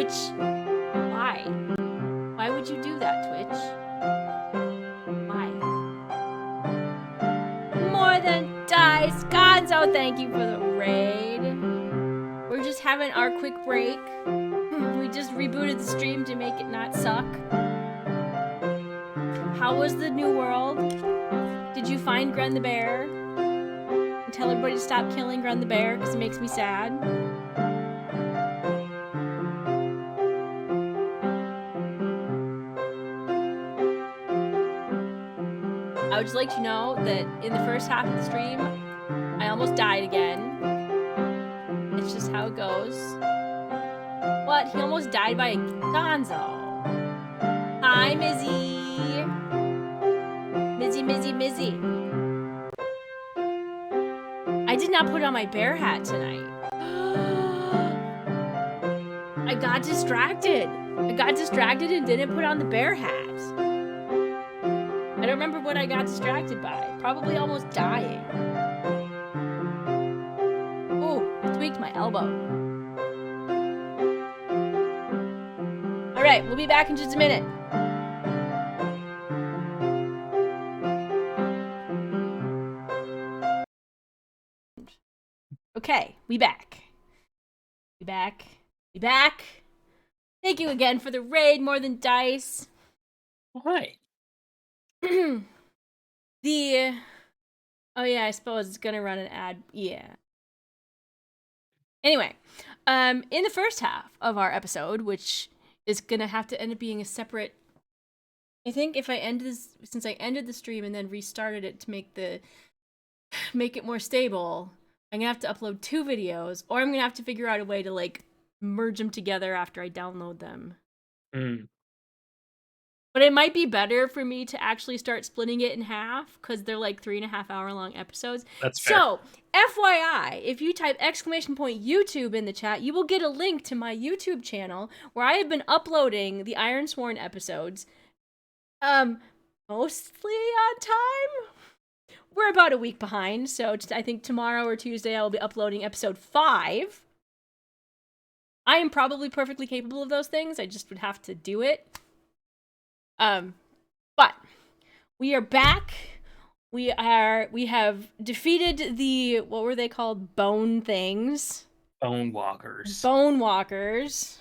Twitch. Why? Why would you do that, Twitch? Why? More than dice. Gonzo, thank you for the raid. We're just having our quick break. We just rebooted the stream to make it not suck. How was the new world? Did you find Gren the Bear? And tell everybody to stop killing Gren the Bear because it makes me sad. I would just like to know that in the first half of the stream, I almost died again. It's just how it goes. What? He almost died by a Gonzo. Hi, Mizzy. Mizzy. I did not put on my bear hat tonight. I got distracted. And didn't put on the bear hat. I don't remember what I got distracted by. Probably almost dying. Ooh, I tweaked my elbow. Alright, we'll be back in just a minute. Okay, we back. Thank you again for the raid, More Than Dice. Hi. Oh yeah, I suppose it's gonna run an ad. Yeah. Anyway, in the first half of our episode, which is gonna have to end up being a separate. I think if I end this, since I ended the stream and then restarted it to make it more stable, I'm gonna have to upload 2 videos, or I'm gonna have to figure out a way to like merge them together after I download them. But it might be better for me to actually start splitting it in half, because they're like 3.5 hour long episodes. That's fair. So, FYI, if you type !YouTube in the chat, you will get a link to my YouTube channel where I have been uploading the Ironsworn episodes, mostly on time. We're about a week behind, so I think tomorrow or Tuesday I will be uploading episode 5. I am probably perfectly capable of those things. I just would have to do it. But we are back. We have defeated the, what were they called? Bone things. Bone walkers. Bone walkers.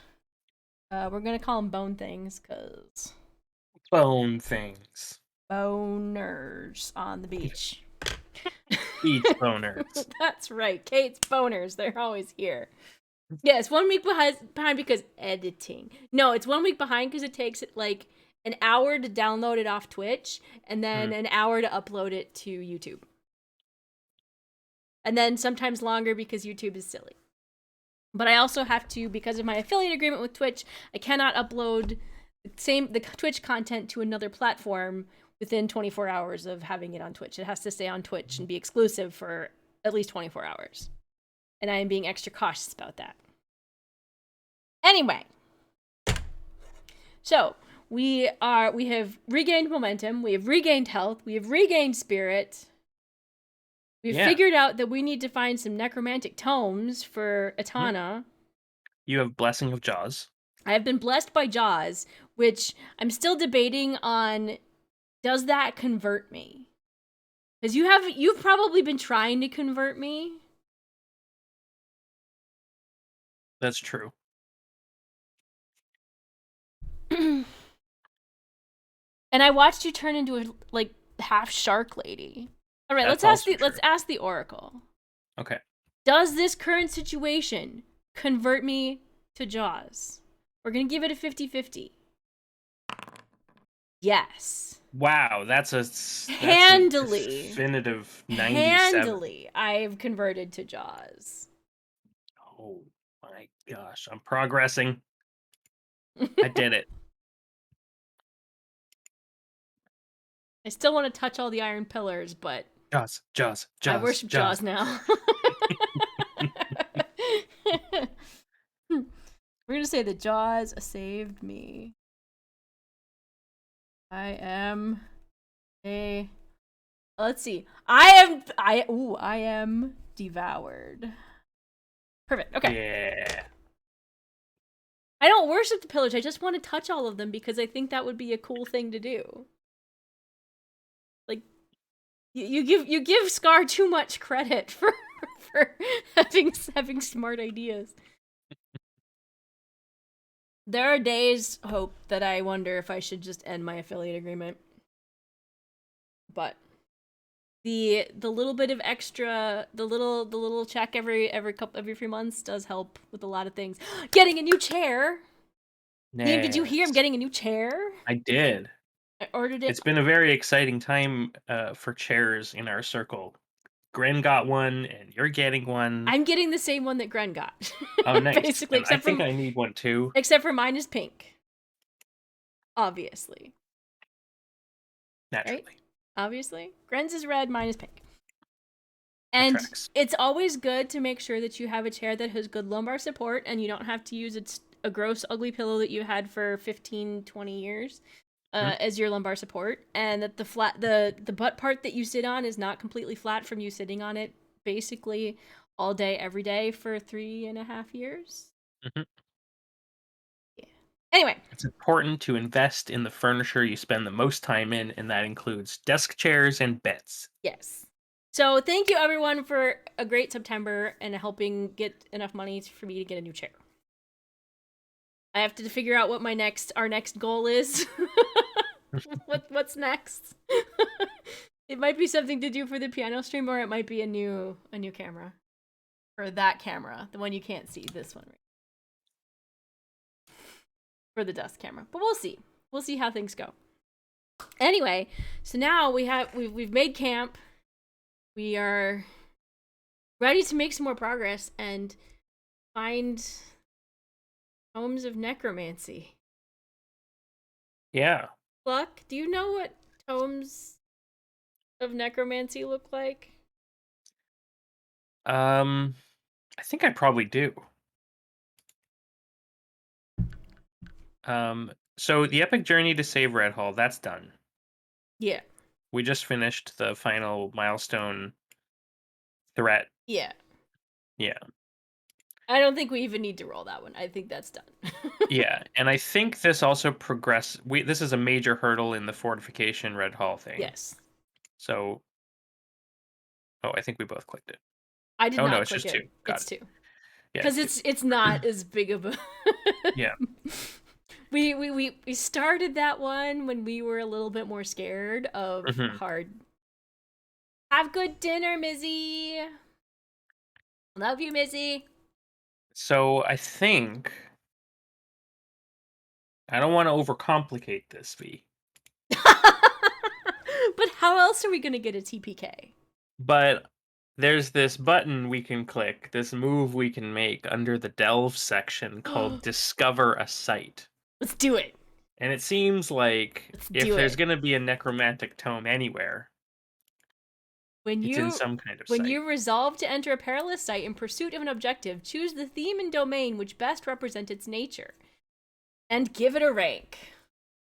We're gonna call them bone things, cause bone things. Boners on the beach. Beach boners. That's right. Kate's boners. They're always here. Yeah, it's 1 week behind because editing. No, it's 1 week behind because it takes like an hour to download it off Twitch and then an hour to upload it to YouTube. And then sometimes longer because YouTube is silly. But I also have to, because of my affiliate agreement with Twitch, I cannot upload the Twitch content to another platform within 24 hours of having it on Twitch. It has to stay on Twitch and be exclusive for at least 24 hours. And I am being extra cautious about that. Anyway. So, we have regained momentum, we have regained health, we have regained spirit. We've figured out that we need to find some necromantic tomes for Etana. You have Blessing of Jaws. I have been blessed by Jaws, which I'm still debating on, does that convert me? Because you've probably been trying to convert me. That's true. And I watched you turn into a like half shark lady. All right, let's ask the Oracle. Okay. Does this current situation convert me to Jaws? We're going to give it a 50-50. Yes. Wow, that's a definitive 97. Handily, I've converted to Jaws. Oh my gosh, I'm progressing. I did it. I still want to touch all the iron pillars, but Jaws. I worship Jaws now. We're gonna say that Jaws saved me. I am a. Let's see. I am devoured. Perfect. Okay. Yeah. I don't worship the pillars. I just want to touch all of them because I think that would be a cool thing to do. Like you give Scar too much credit for having smart ideas. There are days, Hope, that I wonder if I should just end my affiliate agreement. But the little bit of extra, the little check every few months does help with a lot of things. Getting a new chair. Liam, did you hear I'm Nice. getting a new chair? I did. I ordered it. It's been a very exciting time for chairs in our circle. Gren got one, and you're getting one. I'm getting the same one that Gren got. Oh, nice. Basically, And I think I need one too. except for mine is pink. Obviously. Right? Naturally, Obviously. Gren's is red, mine is pink. that And tracks. it's always good to make sure that you have a chair that has good lumbar support and you don't have to use a gross, ugly pillow that you had for 15, 20 years Mhm. as your lumbar support, and that the butt part that you sit on is not completely flat from you sitting on it basically all day, every day for 3.5 years. Mhm. Yeah. Anyway, It's important to invest in the furniture you spend the most time in, and that includes desk chairs and beds. yes. So thank you everyone for a great September and helping get enough money for me to get a new chair. I have to figure out what our next goal is. What's next? It might be something to do for the piano stream, or it might be a new camera. Or that camera, the one you can't see, this one right. For the dust camera. But we'll see. We'll see how things go. Anyway, so now we've made camp. We are ready to make some more progress and find tomes of necromancy. Yeah. Cluck, do you know what tomes of necromancy look like? I think I probably do. So the epic journey to save Red Hall, that's done. Yeah. We just finished the final milestone threat. Yeah. Yeah. I don't think we even need to roll that one. I think that's done. Yeah, and I think this also this is a major hurdle in the fortification Red Hall thing. Yes. So oh, I think we both clicked it. I did Oh no, not it's click just two. it. Got It's it. two. Yeah, Because it's two. it's not as big of a Yeah. we started that one when we were a little bit more scared of Hmm. hard. Have good dinner, Mizzy. Love you, Mizzy. So I think I don't want to overcomplicate this, V. But how else are we gonna get a TPK? But there's this button we can click, this move we can make under the delve section called Discover a Site. Let's do it. And it seems like Let's if do there's it. going to be a necromantic tome anywhere, When it's in you some kind of when site. you resolve to enter a perilous site in pursuit of an objective, choose the theme and domain which best represent its nature, and give it a rank.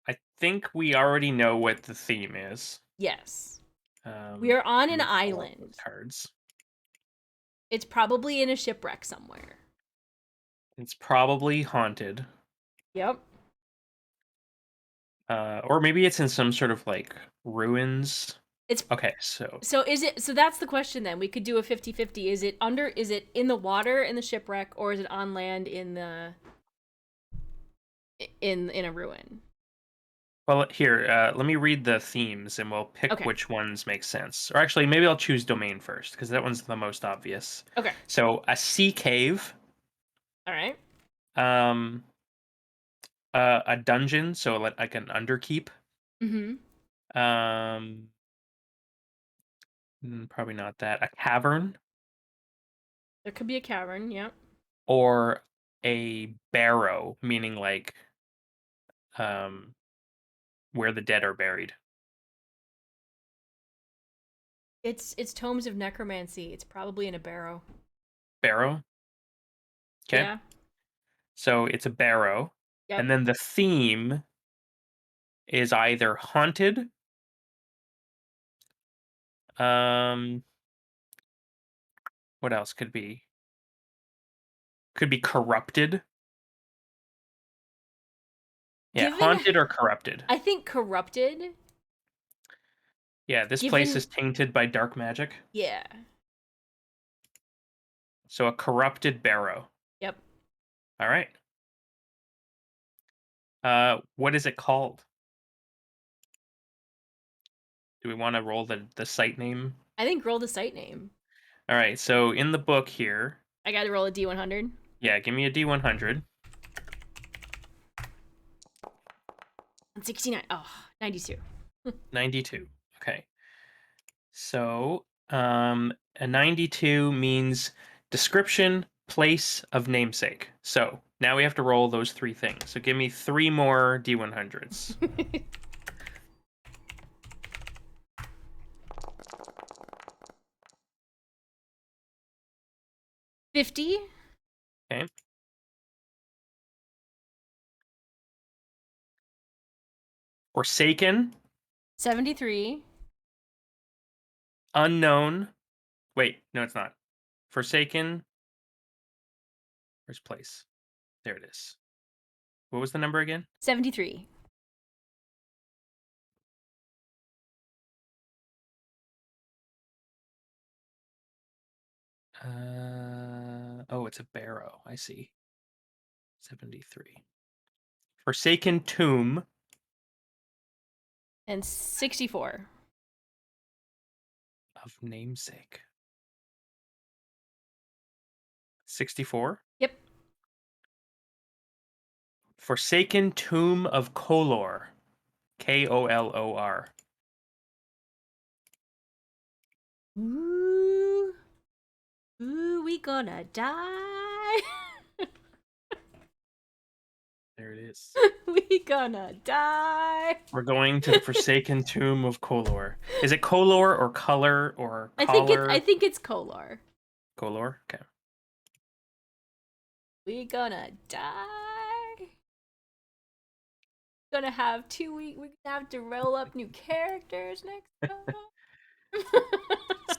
I think we already know what the theme is. Yes. We are on Let an me pull up those island. cards. It's probably in a shipwreck somewhere. It's probably haunted. Yep. Or maybe it's in some sort of like ruins. It's Okay, so so that's the question then. We could do a 50-50. Is it in the water in the shipwreck, or is it on land in the in a ruin? well here, let me read the themes and we'll pick Okay. which ones make sense. Or actually, maybe I'll choose domain first because that one's the most obvious. Okay. So a sea cave, All right. um, a dungeon, so like an underkeep. Mhm. Um, probably not that. A cavern There could be a cavern, yep. or a barrow, meaning like um where the dead are buried. It's tomes of necromancy. It's probably in a barrow. Barrow. Okay. Yeah. So it's a barrow. And Yep. then the theme is either haunted, um what else could be? Could be corrupted. Yeah, Given, haunted or corrupted. I think corrupted. Yeah, this place Given, is tainted by dark magic. yeah. So a corrupted barrow. Yep. All right. What is it called? Do we want to roll the site name? I think roll the site name. All right. So in the book here, I got to roll a D100. yeah, give me a D100. 69. Oh, 92. 92. Okay. So, a 92 means description, place of namesake. So now we have to roll those three things. So give me three more D100s. 50. Okay. Forsaken, 73. unknown. Wait, no, it's not. Forsaken. Where's place? There it is. What was the number again? 73. Oh, it's a barrow. I see. 73. Forsaken tomb And 64. of namesake. 64. Yep. Forsaken tomb of Kolor. Kolor. Ooh. Ooh, we gonna die. There it is. We gonna die. We're going to the Forsaken tomb of Kolor. Is it Kolor or color or I collar? think it's Kolor. Kolor? Okay. We gonna die. Gonna have 2 weeks. We're gonna have to roll up new characters next time.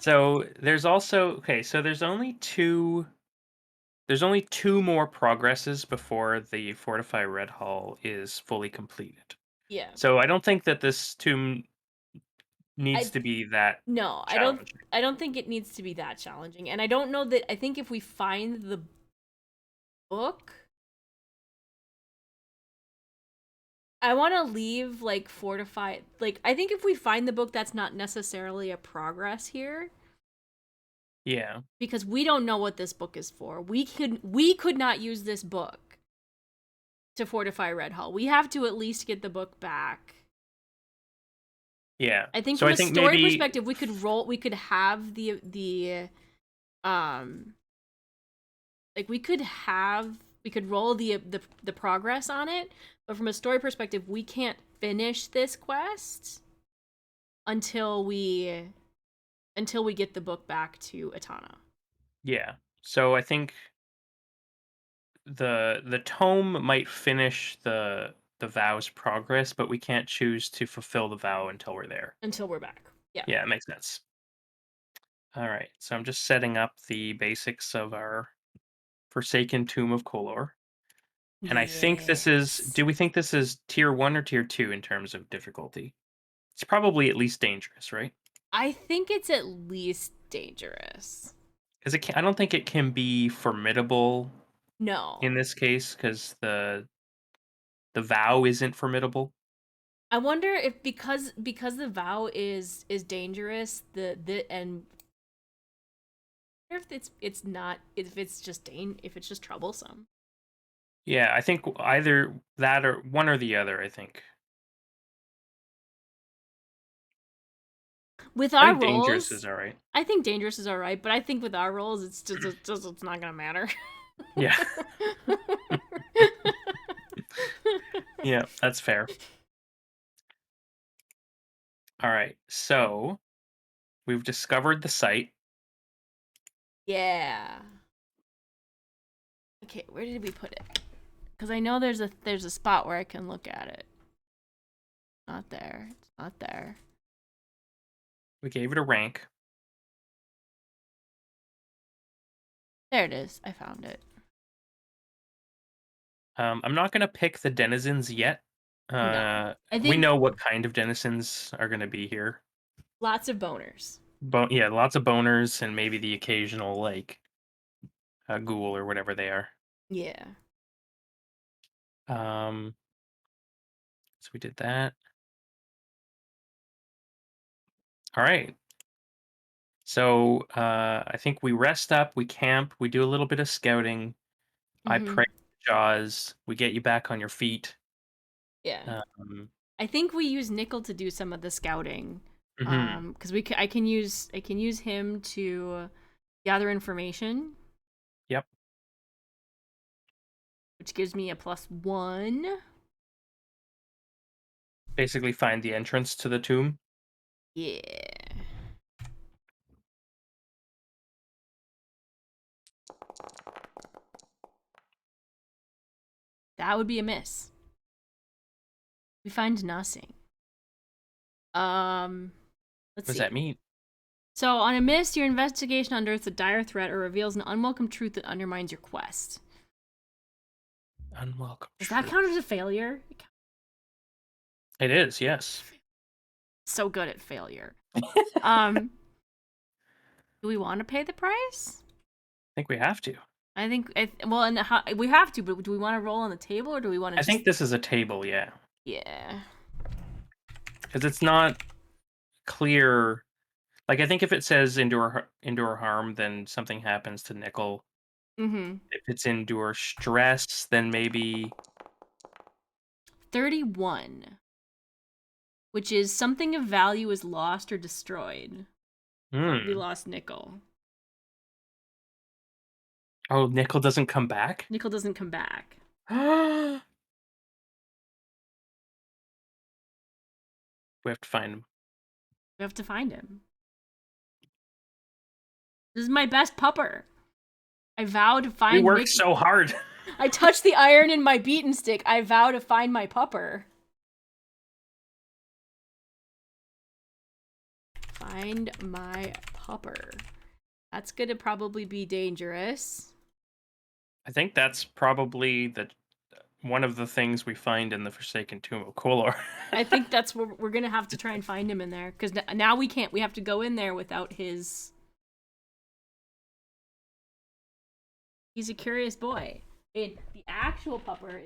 So there's also okay, so there's only two more progresses before the Fortify Red Hall is fully completed. Yeah. So I don't think that this tomb needs I to be that no, challenging. I don't think it needs to be that challenging. And I don't know that I think if we find the book, I want to leave like fortified. Like I think if we find the book, that's not necessarily a progress here Yeah. because we don't know what this book is for. We could not use this book to fortify Red Hall. We have to at least get the book back. Yeah. I think So from I a think story maybe perspective, we could have the um like we could roll the progress on it, but from a story perspective, we can't finish this quest until we get the book back to Etana. yeah. So I think the tome might finish the vow's progress, but we can't choose to fulfill the vow until we're there. Until we're back. Yeah. Yeah, it makes sense. All right. So I'm just setting up the basics of our Forsaken Tomb of Kolor. And I think this is Yes. do we think this is tier 1 or tier 2 in terms of difficulty? It's probably at least dangerous, right? I think it's at least dangerous. Cuz I don't think it can be formidable in No. this case cuz the vow isn't formidable. I wonder if because the vow is dangerous, the and if it's not if it's just if it's just troublesome. Yeah, I think either that or one or the other, I think. With I our think dangerous rolls, is all right. I think dangerous is all right, but I think with our rolls, it's not gonna matter. Yeah. Yeah, that's fair. All right. So, we've discovered the site. Yeah. Okay, where did we put it? Because I know there's a spot where I can look at it. Not there. It's not there. We gave it a rank. There it is. I found it. I'm not going to pick the denizens yet No. I We think know what kind of denizens are going to be here. lots of boners. Yeah, lots of boners and maybe the occasional like ghoul or whatever they are. Yeah. Um, so we did that. All right. So I think we rest up, we camp, we do a little bit of scouting. I Mm-hmm. pray Jaws. We get you back on your feet. Yeah. Um, I think we use Nickel to do some of the scouting. mhm. Because I can use him to gather information, Yep. which gives me a +1. Basically, find the entrance to the tomb. Yeah. That would be a miss. We find nothing. Um, What let's does that see. mean? So on a miss, your investigation unearths a dire threat or reveals an unwelcome truth that undermines your quest. Unwelcome Does that count as truth. a failure? It is, yes. So good at failure. Um, do we want to pay the price? I think we have to. I think, well, and we have to, but do we want to roll on the table or do we want to I just, think this is a table, yeah. yeah. Because it's not clear. Like, I think if it says endure harm, then something happens to Nickel. Mm-hmm. If it's endure stress, then maybe 31, which is something of value is lost or destroyed. Probably hmm. lost Nickel. Oh, Nickel doesn't come back? Nickel doesn't come back. We have to find him. We have to find him. This is my best pupper. I vow to We find work Nick. so hard. I touch the iron in my beaten stick. I vow to find my pupper. Find my pupper. That's gonna probably be dangerous. I think that's probably one of the things we find in the Forsaken Tomb of Kolor. I think that's what we're gonna have to try and find him in there because now we can't. We have to go in there without his. He's a curious boy. And the actual pupper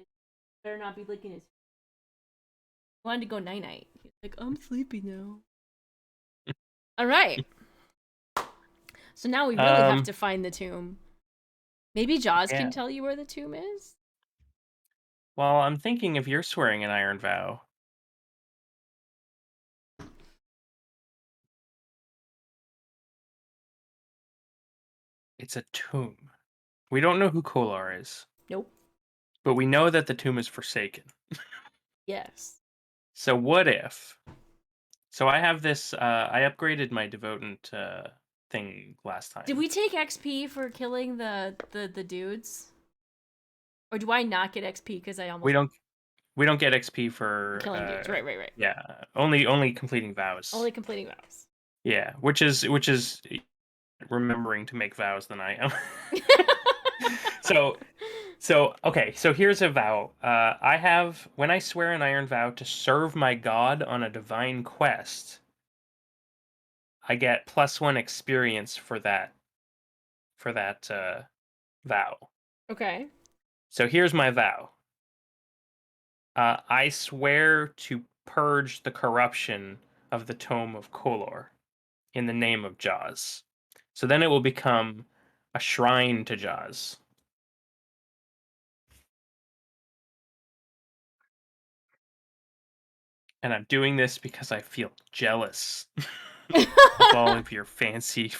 better not be licking his. He wanted to go night night. He's like, I'm sleepy now. All right. So now we really have um, to find the tomb. Maybe Jaws can yeah. tell you where the tomb is? Well, I'm thinking if you're swearing an iron vow, it's a tomb. We don't know who Kolor is, Nope. but we know that the tomb is forsaken. Yes. So what if? So I have this. I upgraded my devotant thing last Did time. we take XP for killing the dudes? Or do I not get XP because I We almost don't. We don't get XP for. killing dudes? Right, right, right. Yeah, only completing vows. Only completing vows. Yeah, which is remembering to make vows than I am. So okay, so here's a vow. I have when I swear an iron vow to serve my god on a divine quest, I get +1 experience for that vow. Okay. So here's my vow. I swear to purge the corruption of the tome of Kolor in the name of Jaws. So then it will become a shrine to Jaws. And I'm doing this because I feel jealous of all of your fancy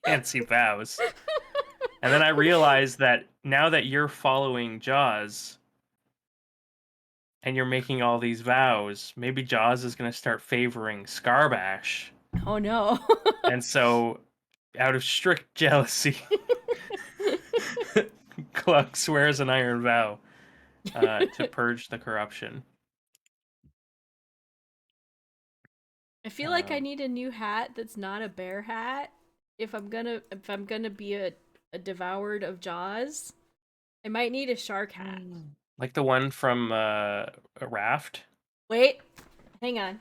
vows. And then I realized that now that you're following Jaws and you're making all these vows, maybe Jaws is going to start favoring Scarbash. Oh no. And so, out of strict jealousy, Cluck swears an iron vow to purge the corruption. I feel like I Um, need a new hat that's not a bear hat. If I'm gonna be a devoured of Jaws, I might need a shark hat. Like the one from a raft. Wait, hang on.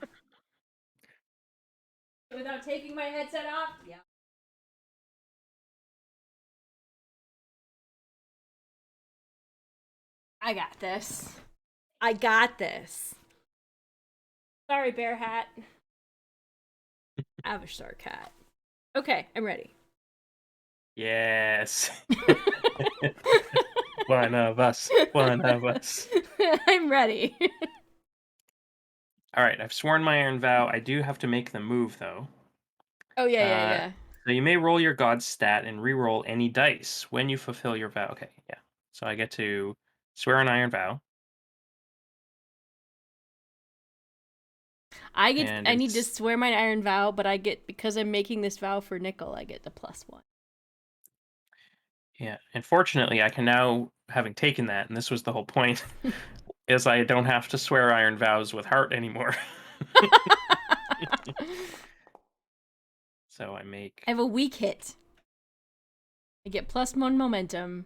Without taking my headset off? Yeah. I got this. I got this. Sorry, Bear Hat. Avishar Cat. Okay, I'm ready. Yes. One of us. One of us. I'm ready. All right, I've sworn my iron vow. I do have to make the move though. Oh, yeah, yeah, Uh, yeah. so you may roll your god stat and re-roll any dice when you fulfill your vow. Okay, yeah. So I get to swear an iron vow, and I need to it's swear my iron vow, but I get, because I'm making this vow for Nickel, I get the +1. yeah. Unfortunately, I can now, having taken that, and this was the whole point, is I don't have to swear iron vows with heart anymore. So I I make have a weak hit. I get +1 momentum.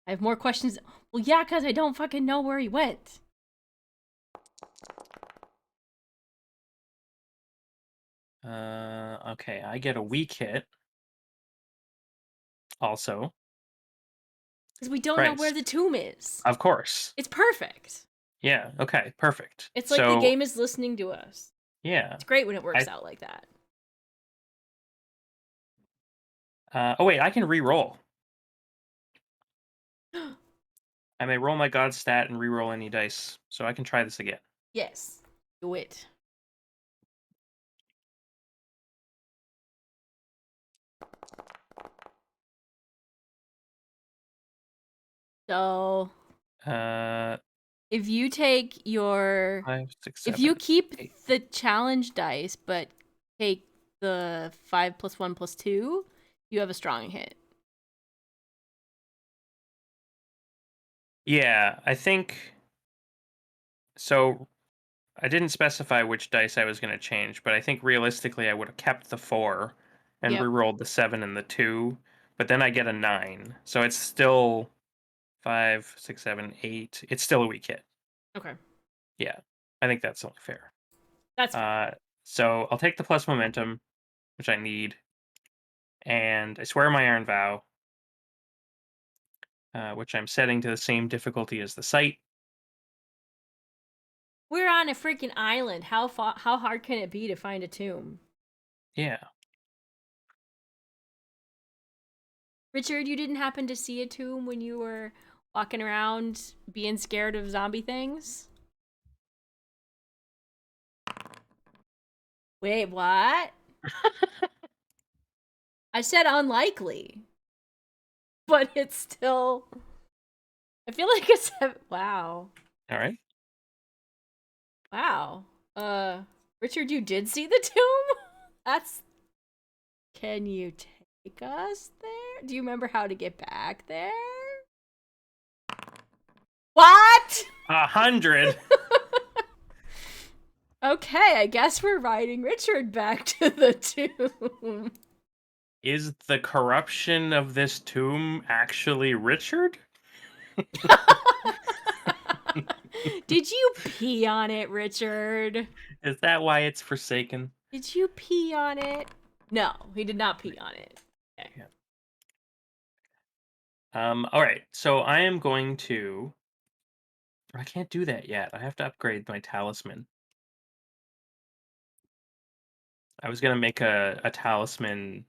I have more questions. Well, yeah, because I don't fucking know where he went. okay, I get a weak hit also. Because we don't know where the Christ. tomb is. Of course. It's perfect. Yeah, okay, perfect. It's like the So, game is listening to us. yeah. It's great when it works I out like that. oh wait, I can re-roll. I may roll my god stat and re-roll any dice, so I can try this again. Yes. Do it. So, Uh if you take your. 5, 6, If you 7, keep 8. the challenge dice, but take the 5 +1 +2, you have a strong hit. Yeah, I think so. I didn't specify which dice I was going to change, but I think realistically I would have kept the 4 and Yep. re-rolled the 7 and the 2, but then I get a 9. So it's still 5, 6, 7, 8. It's still a weak hit. Okay. Yeah. I think that's only fair. That's fair. Uh so I'll take the plus momentum, which I need, and I swear my iron vow, which I'm setting to the same difficulty as the site. We're on a freaking island. How hard can it be to find a tomb? Yeah. Richard, you didn't happen to see a tomb when you were walking around being scared of zombie things? Wait, what? I said unlikely, but it's still. I feel like it's. Wow. All right. Wow. Richard, you did see the tomb? That's. Can you take us there? Do you remember how to get back there? What? 100 Okay, I guess we're riding Richard back to the tomb. is the corruption of this tomb actually Richard? Did you pee on it, Richard? Is that why it's forsaken? Did you pee on it? No, he did not pee on it. Okay. Yeah. All right. So I am going to. I can't do that yet. I have to upgrade my talisman. I was gonna make a talisman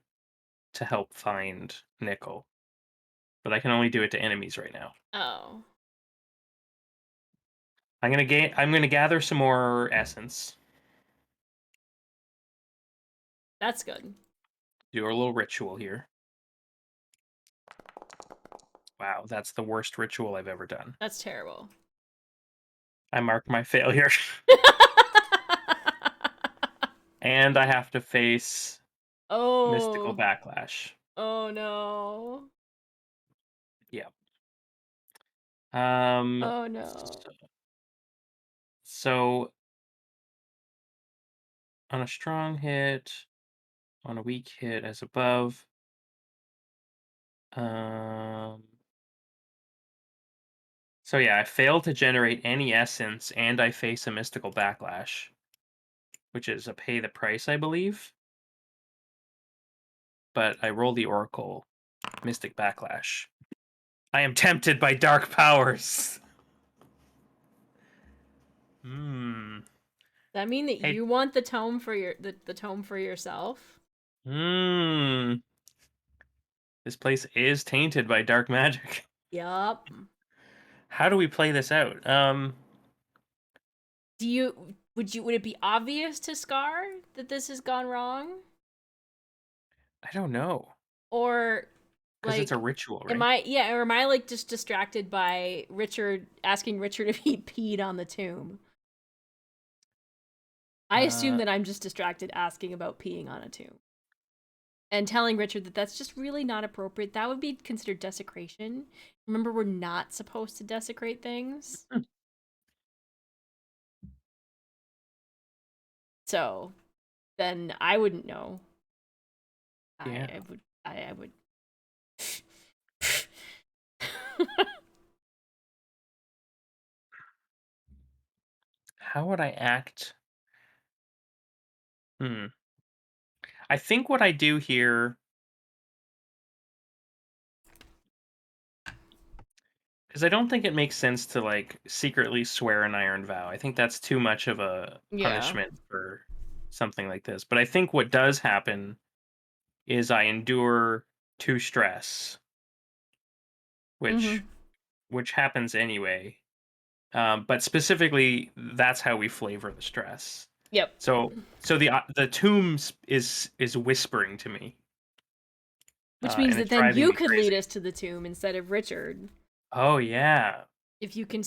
to help find nickel, but I can only do it to enemies right now. Oh, I'm gonna gather some more essence. that's good. Do a little ritual here. Wow, that's the worst ritual I've ever done. That's terrible. I mark my failure. And I have to face mystical Oh, backlash. oh no. Yeah. Um Oh no. so, so on a strong hit, on a weak hit as above. Um So yeah, I fail to generate any essence, and I face a mystical backlash, which is a pay the price, I believe. But I roll the Oracle Mystic Backlash. I am tempted by dark powers. Hmm. Does that mean that Hey. you want the tome for the tome for yourself? Hmm. This place is tainted by dark magic. Yup. How do we play this out? Would it be obvious to Scar that this has gone wrong? I don't know. Or Because it's a like ritual, am right? I yeah, or am I like just distracted by Richard asking Richard if he peed on the tomb? I assume Uh, that I'm just distracted asking about peeing on a tomb. And telling Richard that that's just really not appropriate. That would be considered desecration. Remember, we're not supposed to desecrate things. hmm, So then I wouldn't know. yeah. I would. How would I act? Hmm. I think what I do here, because I don't think it makes sense to like secretly swear an iron vow. I think that's too much of a Yeah. punishment for something like this. But I think what does happen is I endure two stress, which Mm-hmm. which happens anyway. But specifically, that's how we flavor the stress. Yep. So the tombs is whispering to me, Which means and that it's then driving you me could lead crazy. us to the tomb instead of Richard. Oh yeah, If you can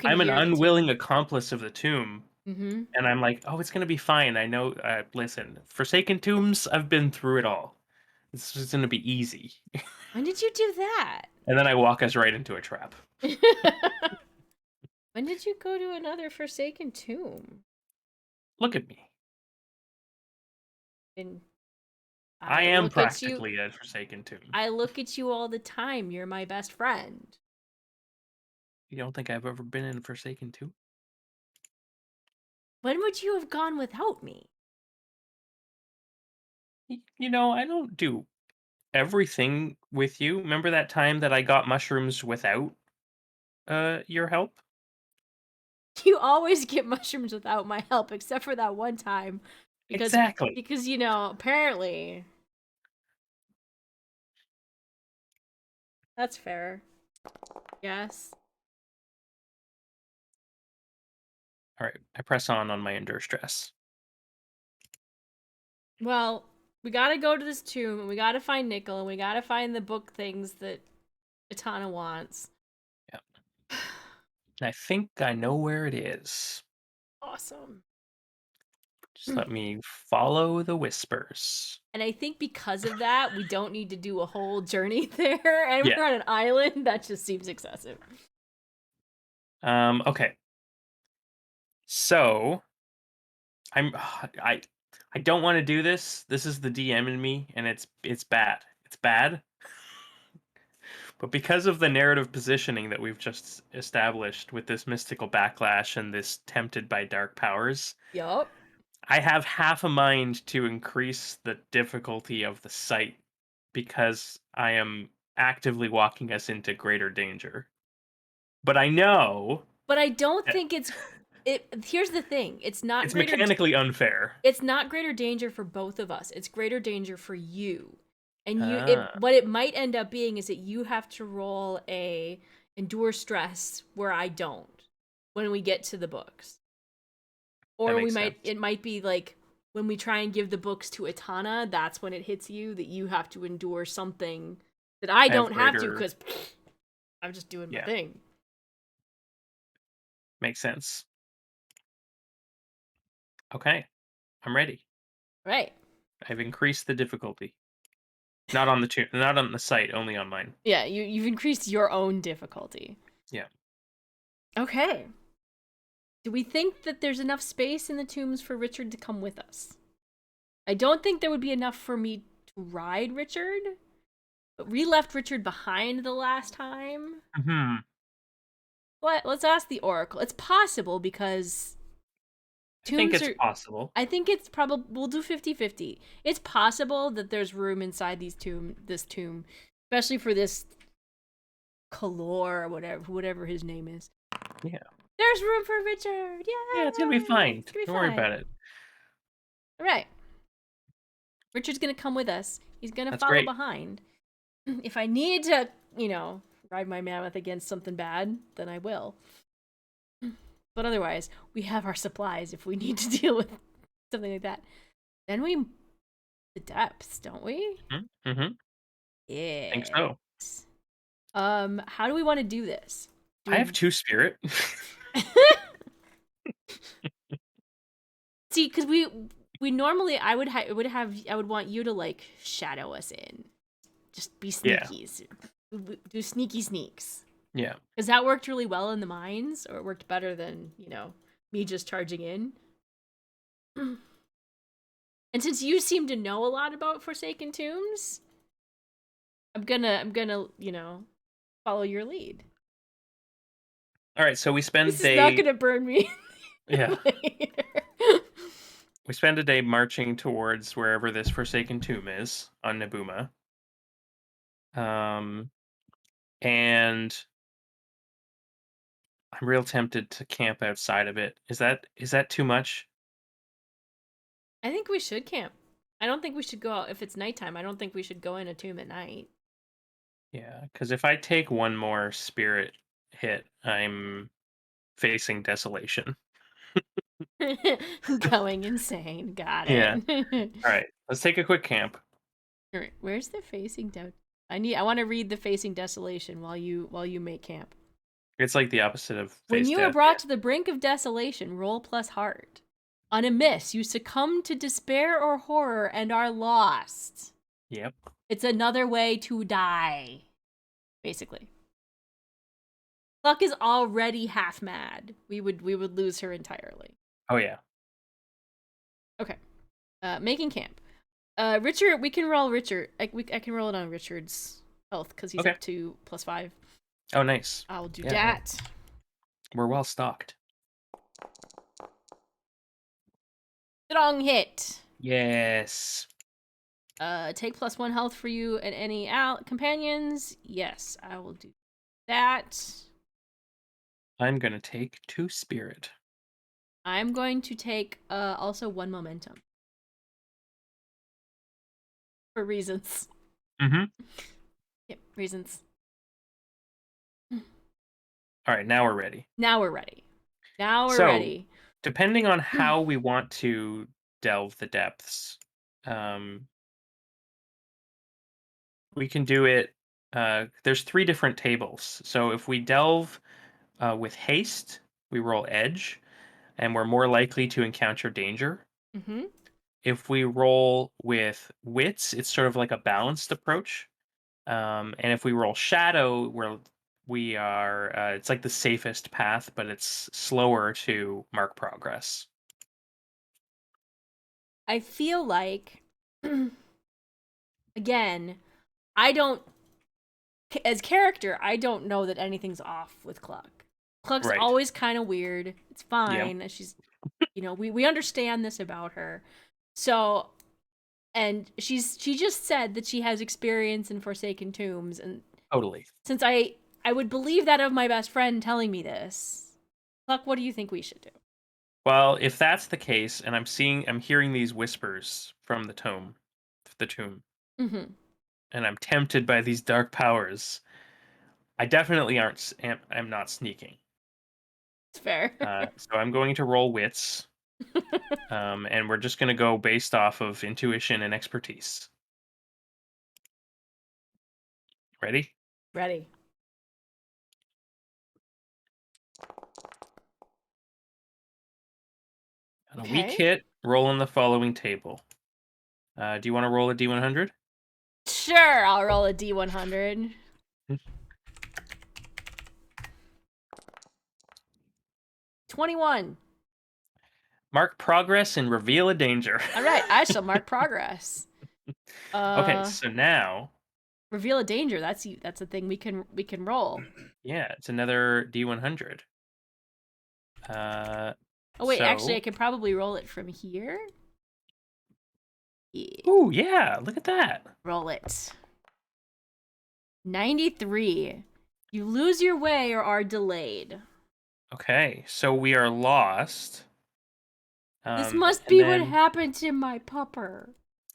I'm an hear the unwilling tomb. accomplice of the tomb, Mm-hmm. and I'm like, oh, it's gonna be fine. I know. Listen, Forsaken Tombs, I've been through it all. It's just gonna be easy. When did you do that? And then I walk us right into a trap. When did you go to another Forsaken tomb? Look at me. And I I am look at you. practically a Forsaken Tomb. I look at you all the time. You're my best friend. You don't think I've ever been in a Forsaken Tomb? When would you have gone without me? You know, I don't do everything with you. Remember that time that I got mushrooms without your help? You always get mushrooms without my help, except for that one time, because Exactly. apparently that's fair. Yes. All right, I press on my endure stress. Well, we gotta go to this tomb, and we gotta find Nickel, and we gotta find the book things that Itana wants. Yeah. I think I know where it is. Awesome. Just let me follow the whispers. And I think because of that, we don't need to do a whole journey there, and Yeah. we're on an island. That just seems excessive. Okay. So I'm I don't want to do this. This is the DM in me, and it's bad. It's bad. But because of the narrative positioning that we've just established with this mystical backlash and this tempted by dark powers, Yup. I have half a mind to increase the difficulty of the sight because I am actively walking us into greater danger. But I know But I don't that think it's it. Here's the thing: it's mechanically unfair. it's not greater danger for both of us. It's greater danger for you. And Ah, what it might end up being is that you have to roll a endure stress where I don't when we get to the books. that Or makes sense. it might be like when we try and give the books to Itana, that's when it hits you that you have to endure something that I I have don't have to greater. cuz I'm just doing my Yeah, thing. makes sense. Okay, I'm ready. Right. I've increased the difficulty. Not on the not on the site, only on mine. Yeah, you've increased your own difficulty. Yeah. Okay. Do we think that there's enough space in the tombs for Richard to come with us? I don't think there would be enough for me to ride Richard, but we left Richard behind the last time. Hmm. Let's ask the Oracle. It's possible because I think tombs it's are. possible. I think it's probably we'll do 50-50. It's possible that there's room inside this tomb, especially for this Kolor or whatever his name is. Yeah. There's room for Richard. Yeah, it's gonna be Yay! fine. It's gonna be Don't worry fine. about it. All right. Richard's gonna come with us. He's gonna That's follow great. behind. If I need to, ride my mammoth against something bad, then I will. But otherwise, we have our supplies if we need to deal with something like that. Then we the depths, don't we? Mm-hmm. Think Yeah. so. How do we want to do this? Do I have we 2 spirit. see? Because we normally I would want you to like shadow us in, just be Yeah. sneakies, do sneaky sneaks. Yeah. Because that worked really well in the mines, or it worked better than me just charging in. And since you seem to know a lot about Forsaken Tombs, I'm gonna follow your lead. All right, so we spend a This is not day. gonna burn me Yeah. later. We spend a day marching towards wherever this Forsaken Tomb is on Nabuma. Um, and I'm real tempted to camp outside of it. Is that too much? I think we should camp. I don't think we should go out if it's nighttime. I don't think we should go in a tomb at night. Yeah, because if I take one more spirit hit, I'm facing desolation. Going insane. Got Yeah. it. All right, let's take a quick camp. All right, where's the facing down? I want to read the facing desolation while you make camp. It's like the opposite of When face you are death. brought to the brink of desolation, roll plus heart. On a miss, you succumb to despair or horror and are lost. Yep. It's another way to die, basically. Cluck is already half mad. We would lose her entirely. Oh yeah. Okay. Making camp. Richard, we can roll Richard. I can roll it on Richard's health because he's Okay. up to +5. Oh nice. I'll do Yeah, that. we're well stocked. Strong hit. Yes. Take +1 health for you and any companions. Yes, I will do that. I'm gonna take 2 spirit. I'm going to take also 1 momentum for reasons. Mm-hmm. Yep, reasons. All right, now we're ready. Now we're ready. Now we're So, ready. depending on how we want to delve the depths, um, we can do it. There's 3 different tables. So if we delve with haste, we roll edge, and we're more likely to encounter danger. Mm-hmm. If we roll with wits, it's sort of like a balanced approach. And if we roll shadow, we are it's like the safest path, but it's slower to mark progress. I feel like, again, I don't, as character, I don't know that anything's off with Cluck. Cluck's Right. always kind of weird. It's Yep. fine. She's, we understand this about her. So, and she just said that she has experience in Forsaken Tombs, and Totally. since I would believe that of my best friend telling me this, Cluck, what do you think we should do? Well, if that's the case, and I'm hearing these whispers from the tomb, Mm-hmm. and I'm tempted by these dark powers, I definitely aren't. I'm not sneaking. It's fair. So I'm going to roll wits, and we're just going to go based off of intuition and expertise. Ready? Ready. On a weak Okay. hit, roll on the following table. Do you want to roll a d100? Sure, I'll roll a D100. 21. Mark progress and reveal a danger. All right, I shall mark progress. Okay, so now Reveal a danger. That's a thing we can roll. Yeah, it's another D100. Uh, Oh wait, actually, I so, could probably roll it from here. Yeah, ooh, yeah, look at that. roll it. 93. You lose your way or are delayed. Okay, so we are lost. This must And be what then, happened to my pupper.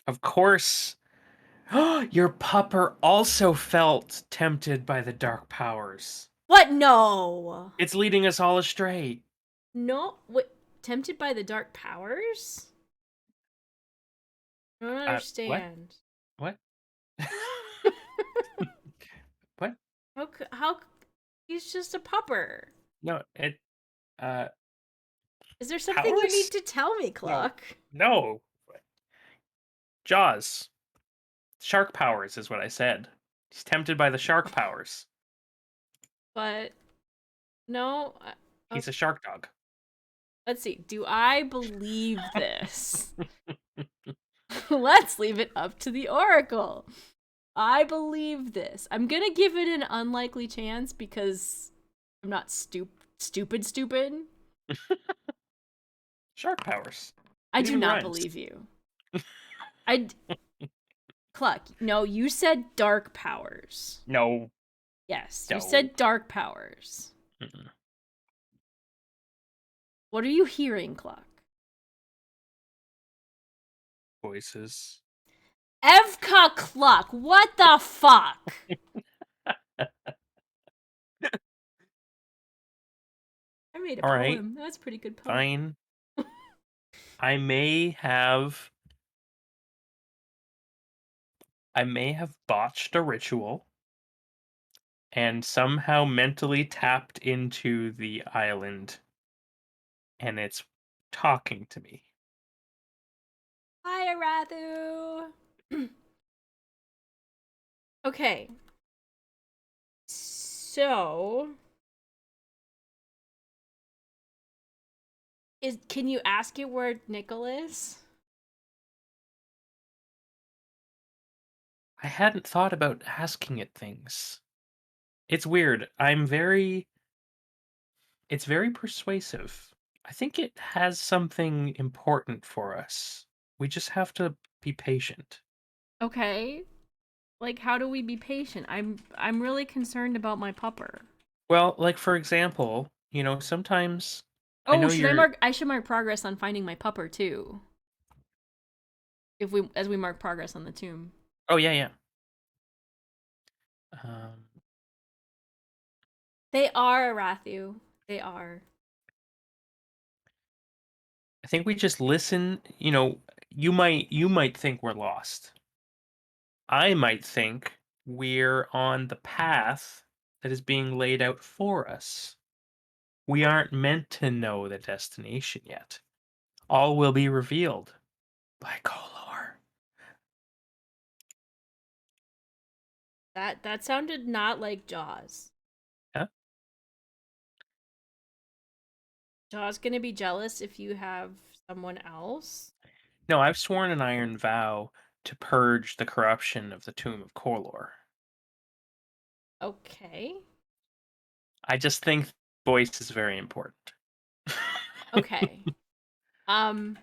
of course, your pupper also felt tempted by the dark powers. What? No. It's leading us all astray. No. What? Tempted by the dark powers? I don't What? understand. What? What? How? He's just a pupper. No, uh, Is there something you need powers? to tell me, No, Cluck? no. Jaws. Shark powers is what I said. He's tempted by the shark powers. But no. He's a shark dog. Let's see. Do I believe this? Let's leave it up to the Oracle. I believe this. I'm gonna give it an unlikely chance because I'm not stupid. Shark powers. I It do even not rhymes. believe you. I Cluck. No, you said dark powers. No, Yes, you no. said dark powers. Mm-mm. What are you hearing, Cluck? Voices. Evka Cluck. What the fuck? I made a All right, poem. That's a pretty good poem. fine. I may have botched a ritual and somehow mentally tapped into the island and it's talking to me. Hi, Arathu. Okay. So, can you ask it where Nickel is? I hadn't thought about asking it things. It's weird. It's very persuasive. I think it has something important for us. We just have to be patient. Okay. Like, how do we be patient? I'm really concerned about my pupper. Well, like for example, sometimes I Oh, know you're I should mark progress on finding my pupper too. If we as we mark progress on the tomb. Oh yeah, yeah. Um, They are Arathu. They are. I think we just listen, you might think we're lost. I might think we're on the path that is being laid out for us. We aren't meant to know the destination yet. All will be revealed by Kolor. That sounded not like Jaws. Yeah? Jaws gonna be jealous if you have someone else. No, I've sworn an iron vow to purge the corruption of the tomb of Kolor. Okay. I just think voice is very important. Okay. Um.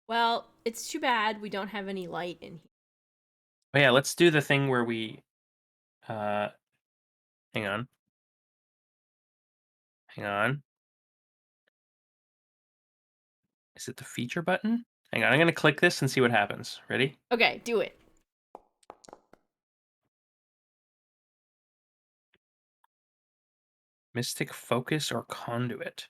Well, it's too bad we don't have any light in here. But yeah, let's do the thing where we uh hang on. Hang on. Is it the feature button? Hang on, I'm gonna click this and see what happens. Ready? Okay, do it. Mystic focus or conduit.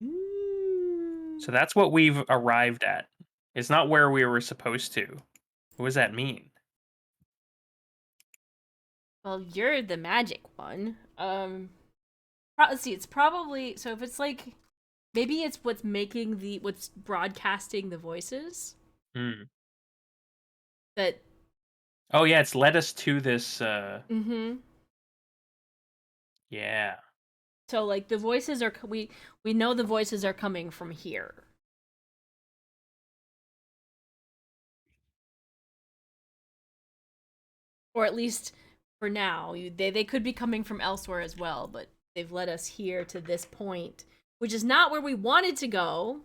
Mm. So that's what we've arrived at. It's not where we were supposed to. What does that mean? Well, you're the magic one. Let's see. It's probably so. If it's like, maybe it's what's broadcasting the voices Hmm. that. Oh yeah, it's led us to this Mm-hmm. yeah. So like the voices are we know the voices are coming from here. Or at least for now. They could be coming from elsewhere as well, but they've led us here to this point, which is not where we wanted to go.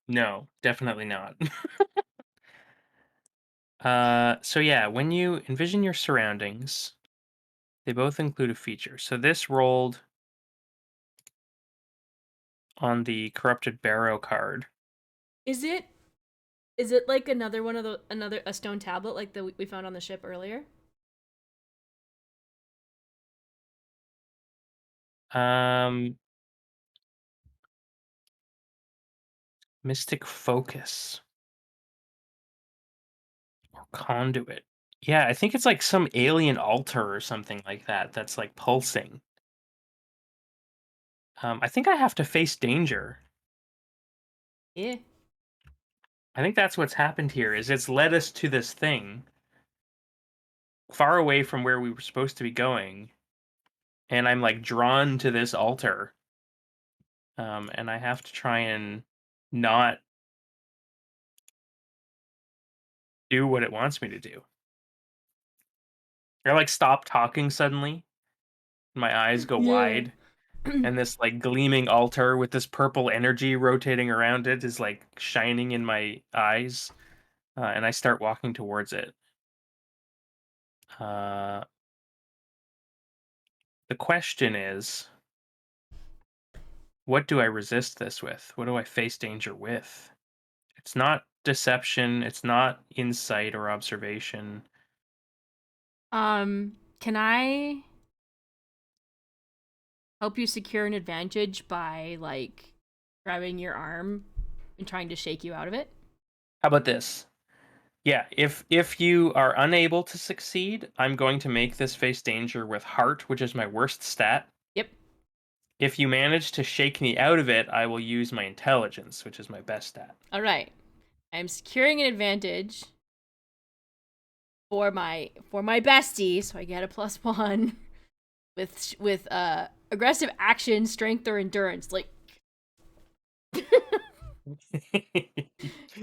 No, definitely not. So yeah, when you envision your surroundings, they both include a feature. So this rolled on the corrupted barrow card. Is it is it like another one of the another a stone tablet like the we found on the ship earlier? Um, Mystic Focus or Conduit. Yeah, I think it's like some alien altar or something like that that's like pulsing. I think I have to face danger. Yeah. I think that's what's happened here is it's led us to this thing far away from where we were supposed to be going, and I'm like drawn to this altar. And I have to try and not do what it wants me to do. Or like stop talking suddenly. My eyes go Yeah. wide, and this like gleaming altar with this purple energy rotating around it is like shining in my eyes, and I start walking towards it. Uh, the question is, what do I resist this with? What do I face danger with? It's not deception. It's not insight or observation. Can I help you secure an advantage by like grabbing your arm and trying to shake you out of it? How about this? Yeah, if you are unable to succeed, I'm going to make this face danger with heart, which is my worst stat. Yep. If you manage to shake me out of it, I will use my intelligence, which is my best stat. All right. I'm securing an advantage for my bestie, so I get a +1 with aggressive action, strength, or endurance. Like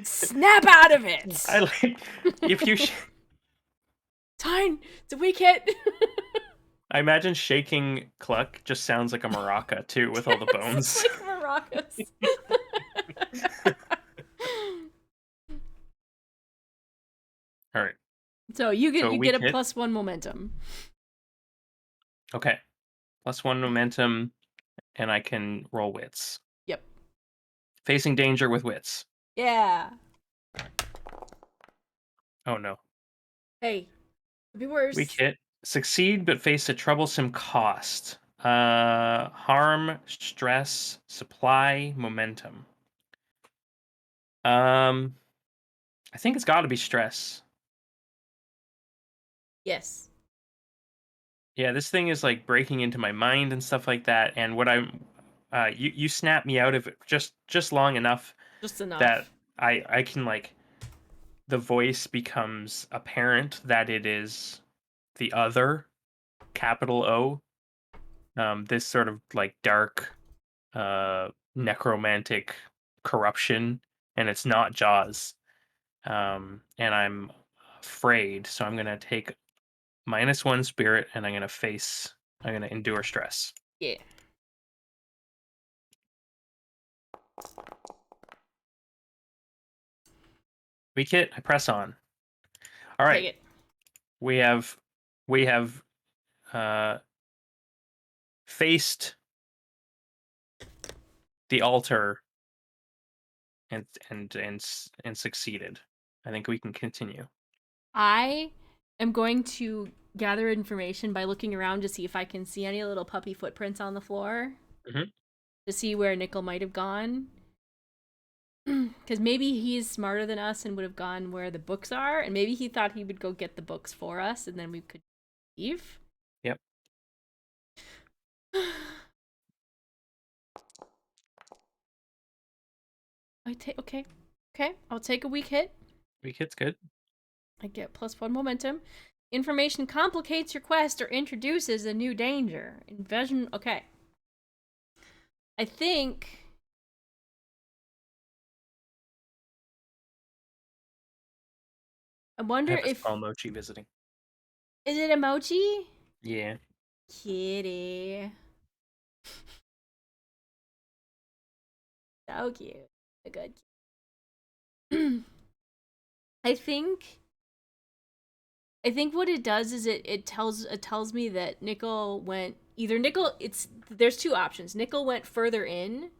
snap out of I it. like if you Time. It's a weak hit. I imagine shaking Cluck just sounds like a maraca too with all the Yes, it's bones. like maracas. All right. So So a you get weak a hit. +1 momentum. Okay. +1 momentum and I can roll wits. Yep. Facing danger with wits. Yeah. Oh no. Hey, could be Weak worse. hit. Succeed but face a troublesome cost. Harm, stress, supply, momentum. Um, I think it's got to be stress. Yes. Yeah, this thing is like breaking into my mind and stuff like that. And what you snap me out of it just long enough Just that enough. I can like the voice becomes apparent that it is the other capital O. This sort of like dark necromantic corruption, and it's not Jaws. And I'm afraid, so I'm gonna take -1 spirit, and I'm gonna endure stress. Yeah. Weak hit, I press on. All Take right, it. we have we have uh, faced the altar and succeeded. I think we can continue. I am going to gather information by looking around to see if I can see any little puppy footprints on the floor Hmm. to see where Nickel might have gone. Because maybe he's smarter than us and would have gone where the books are, and maybe he thought he would go get the books for us, and then we could leave. Yep, I take okay, okay. I'll take a weak hit. weak hit's good. I get +1 momentum. Information complicates your quest or introduces a new danger. Invasion. Okay. I think. I I wonder have a if small mochi visiting. Is it a mochi? Yeah. Kitty. So cute. A good. I think I think what it does is it tells me that Nickel went either Nickel it's there's two options. Nickel went further in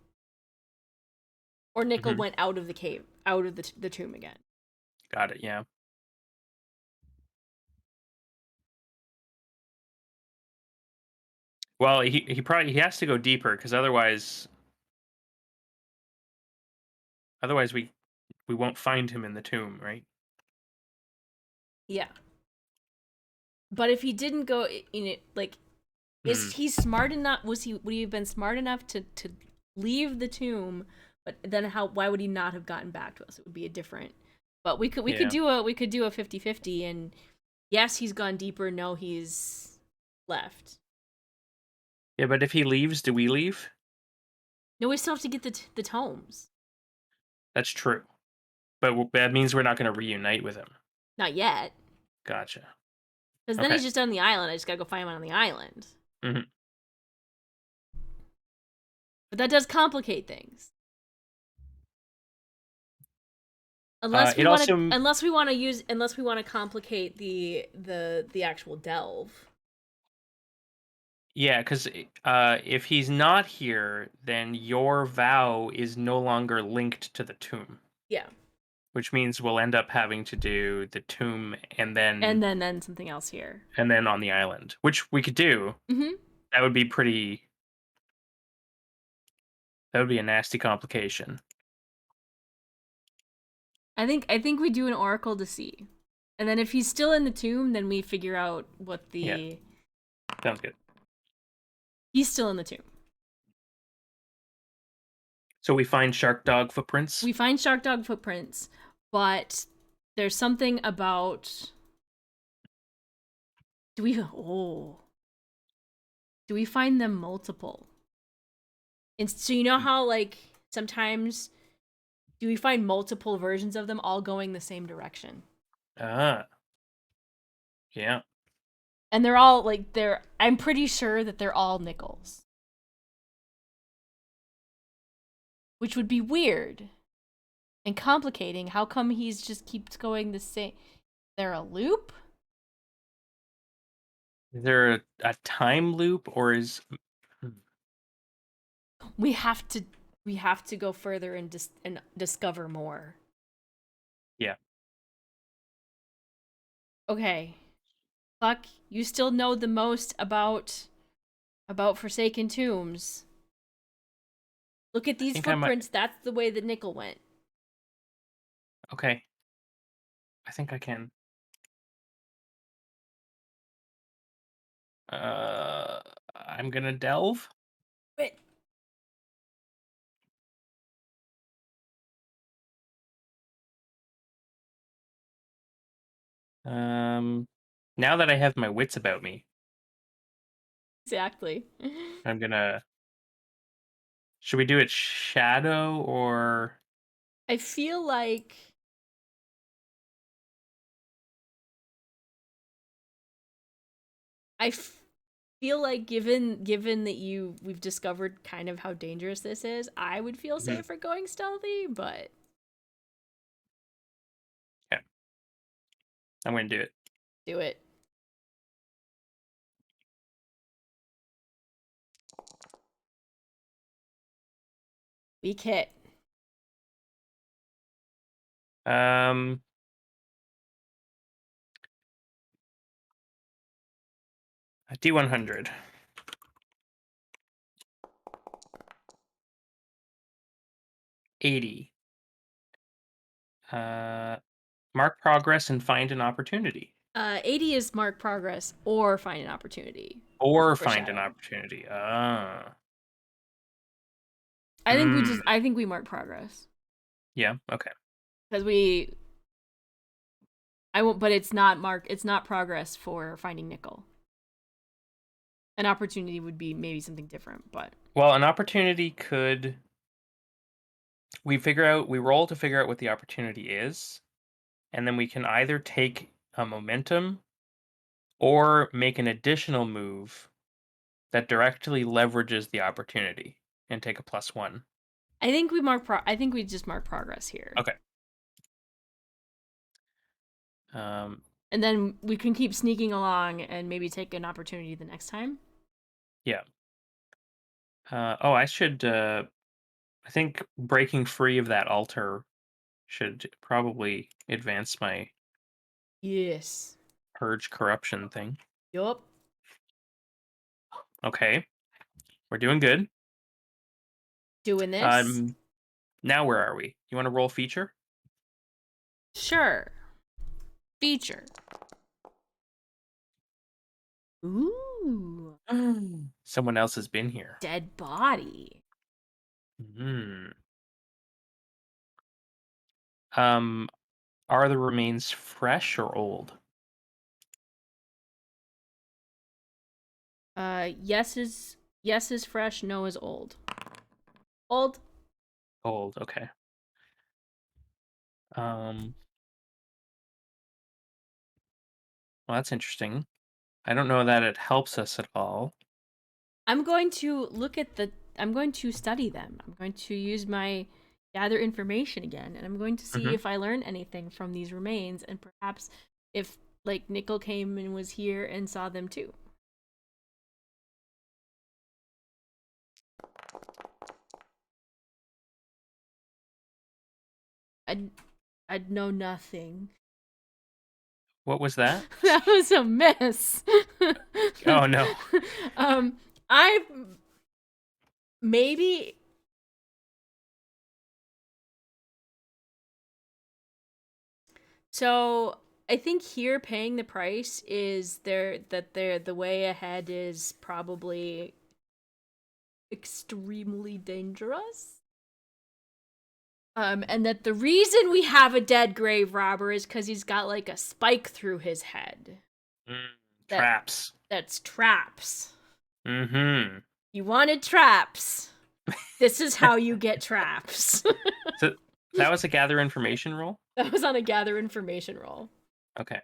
or Nickel Hmm. went out of the cave, out of the tomb again. Got it. Yeah. Well, he probably he has to go deeper because otherwise we won't find him in the tomb, right? Yeah. But if he didn't go in it like Hmm. is he smart enough would he have been smart enough to leave the tomb, but then how why would he not have gotten back to us? It would be a different. But Yeah. we could do a 50-50 and yes, he's gone deeper, no he's left. Yeah, but if he leaves, do we leave? No, we still have to get the tomes. That's true. But that means we're not going to reunite with him. Not yet. Gotcha. Because then Okay. he's just on the island. I just gotta go find him on the island. Hmm. But that does complicate things. Unless we It want to, also unless we want to complicate the actual delve. yeah, because if he's not here, then your vow is no longer linked to the tomb, Yeah, which means we'll end up having to do the tomb and then something else here. and then on the island, which we could do. Mm-hmm. That would be pretty. That would be a nasty complication. I think we do an oracle to see, and then if he's still in the tomb, then we figure out what Yeah, the sounds good. he's still in the tomb. So we find shark dog footprints. We find shark dog footprints, but there's something about do we oh do we find them multiple? And so you know how like sometimes do we find multiple versions of them all going the same direction? Ah, yeah. And they're all like they're I'm pretty sure that they're all nickels. Which would be weird and complicating. How come he's just keeps going the same? They're a loop? Is there a time loop or is? Hmm, We have to we have to go further and discover more. yeah. Okay. Fuck, you still know the most about Forsaken Tombs. Look at I these think I might. footprints. That's the way the nickel went. Okay. I think I can. Uh, I'm gonna delve. Wait. Now that I have my wits about me, Exactly. I'm gonna. Should we do it shadow or? I feel like I feel like given that we've discovered kind of how dangerous this is, I would feel Mhm. safer going stealthy, but Yeah, I'm gonna do it. do it. Weak hit. Um, D100. 80. Uh, mark progress and find an opportunity. 80 is mark progress or find an opportunity Or for find an shadow. opportunity. Ah. I think we mark progress Yeah, okay. because we I won't, but it's not progress for finding nickel. An opportunity would be maybe something different, but Well, an opportunity could we roll to figure out what the opportunity is, and then we can either take a momentum or make an additional move that directly leverages the opportunity and take a +1. I think we just mark progress here. Okay. Um, And then we can keep sneaking along and maybe take an opportunity the next time. yeah. Oh, I should. I think breaking free of that altar should probably advance my Yes. purge corruption thing. Yup. Okay, we're doing good. Doing this? Um, now where are we? You want to roll feature? Sure. Feature. Ooh. Someone else has been here. Dead body. Hmm. Um, are the remains fresh or old? Yes is fresh, no is old. Old. Old. Okay. Um. Well, that's interesting. I don't know that it helps us at all. I'm going to I'm going to study them. I'm going to use my gather information again, and I'm going to see Hmm. if I learn anything from these remains, and perhaps if like Nickel came and was here and saw them too. I'd I'd know nothing. What was that? That was a miss. Oh no. I maybe so I think here paying the price is the way ahead is probably extremely dangerous. And that the reason we have a dead grave robber is because he's got like a spike through his head. Mm, That traps. that's traps. Mm-hmm. You wanted traps. This is how you get traps. So that was a gather information roll? That was on a gather information roll. Okay.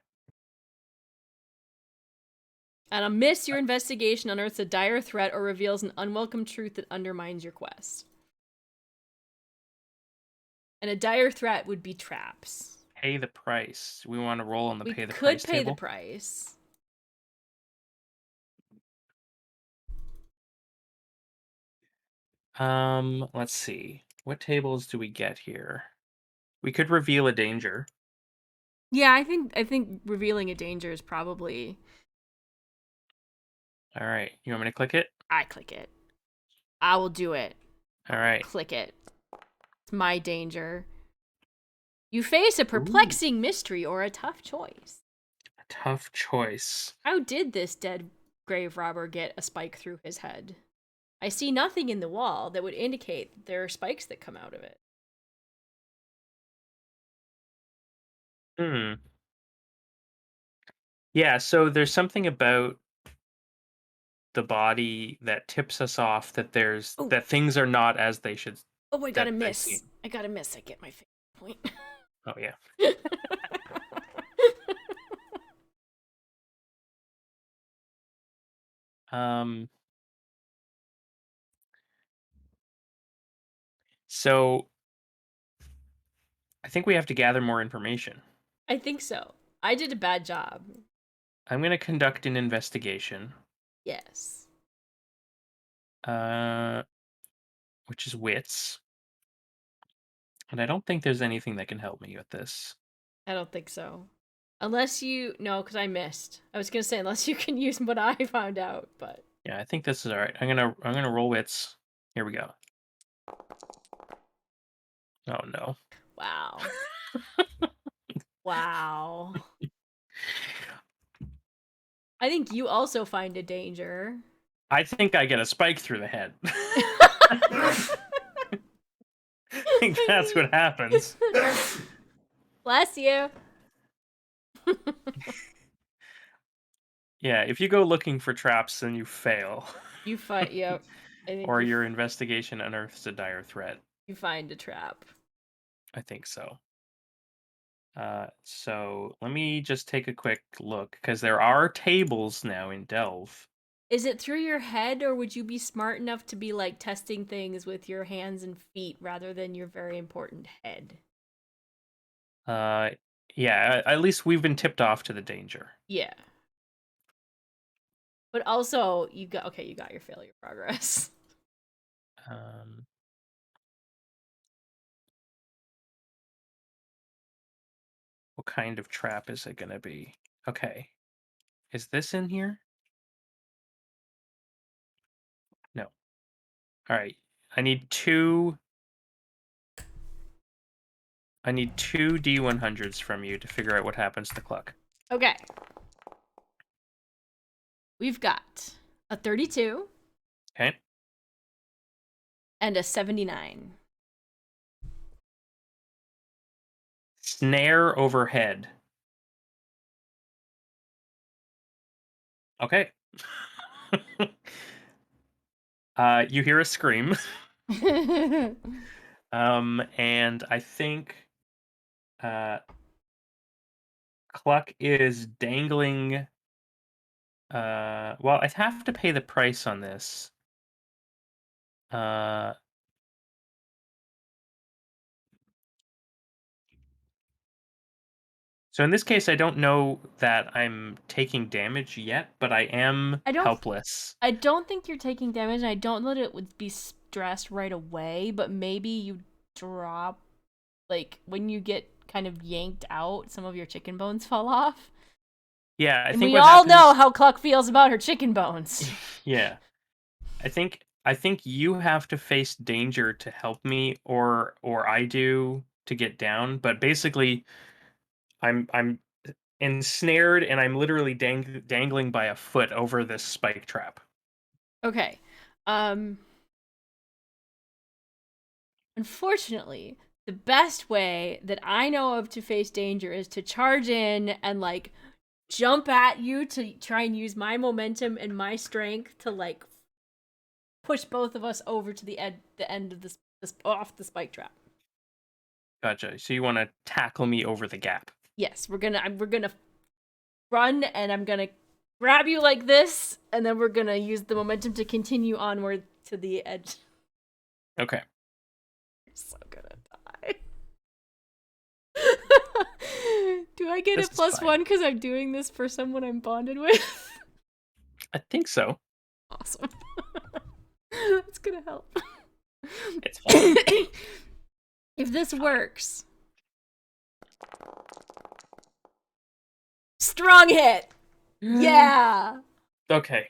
And a miss, your investigation unearths a dire threat or reveals an unwelcome truth that undermines your quest. And a dire threat would be traps. Pay the price. We want to roll on the We pay the could price pay the table. price. Let's see. What tables do we get here? We could reveal a danger. Yeah, I think revealing a danger is probably All right. You want me to click it? I click it. I will do it. All right. Click it. It's my danger. You face a Ooh, perplexing mystery or a tough choice. a tough choice. How did this dead grave robber get a spike through his head? I see nothing in the wall that would indicate that there are spikes that come out of it. Hmm. Yeah, so there's something about the body that tips us off that Oh, that things are not as they should oh, I got a that they seem. miss. I got a miss. I get my point. Oh yeah. Um so I think we have to gather more information. I think so. I did a bad job. I'm going to conduct an investigation, Yes. uh, which is wits, and I don't think there's anything that can help me with this. I don't think so. Unless you no, because I missed. I was gonna say unless you can use what I found out, but Yeah, I think this is all right. I'm gonna roll wits. Here we go. Oh no. wow. Wow. I think you also find a danger. I think I get a spike through the head. I think that's what happens. Bless you. Yeah, if you go looking for traps, then you fail, You fight. Yep. I think or your investigation unearths a dire threat. you find a trap. I think so. So let me just take a quick look because there are tables now in Delve. Is it through your head, or would you be smart enough to be like testing things with your hands and feet rather than your very important head? Uh, yeah, at least we've been tipped off to the danger. Yeah. But also, you got your failure progress. Um, what kind of trap is it gonna be? Okay, is this in here? No. All right. I need two. I need two D100s from you to figure out what happens to Cluck. Okay. We've got a 32 Okay. and a 79. Snare overhead. Okay. You hear a scream. And I think uh, Cluck is dangling. Well, I'd have to pay the price on this. Uh, so in this case, I don't know that I'm taking damage yet, but I am I don't helpless. I don't think you're taking damage, and I don't know that it would be stressed right away, but maybe you drop, like, when you get kind of yanked out, some of your chicken bones fall off. Yeah, I And think we what all know happens. how Cluck feels about her chicken bones. Yeah, I think you have to face danger to help me, or I do to get down. But basically, I'm ensnared and I'm literally dangling by a foot over this spike trap. Okay. Um Unfortunately, the best way that I know of to face danger is to charge in and like jump at you to try and use my momentum and my strength to like push both of us over to the end of this off the spike trap. Gotcha. So you want to tackle me over the gap? Yes, we're gonna run and I'm gonna grab you like this, and then we're gonna use the momentum to continue onward to the edge. Okay. You're so gonna die. Do I get a This is fine. +1 because I'm doing this for someone I'm bonded with? I think so. Awesome. That's gonna help. It's fine. If this Fine. works, strong hit. Yeah. Okay.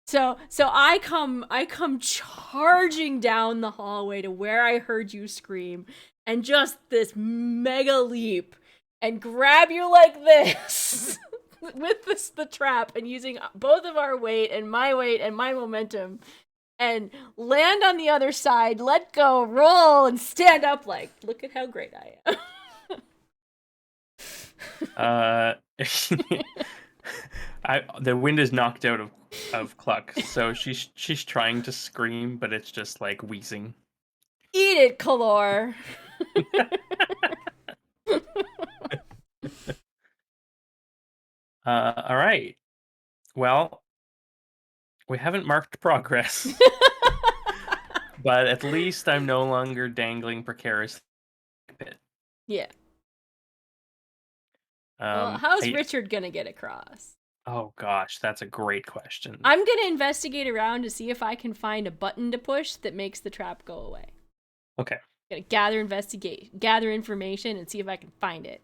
So I come charging down the hallway to where I heard you scream, and just this mega leap and grab you like this with the trap, and using both of our weight and my momentum, and land on the other side, let go, roll, and stand up like, look at how great I am. Uh, the wind is knocked out of Cluck, so she's trying to scream, but it's just like wheezing. Eat it, Kolor. All right. Well, we haven't marked progress, but at least I'm no longer dangling precariously in a pit. Yeah. Well, how's I Richard gonna get across? Oh gosh, that's a great question. I'm gonna investigate around to see if I can find a button to push that makes the trap go away. Okay. Gonna gather information, and see if I can find it.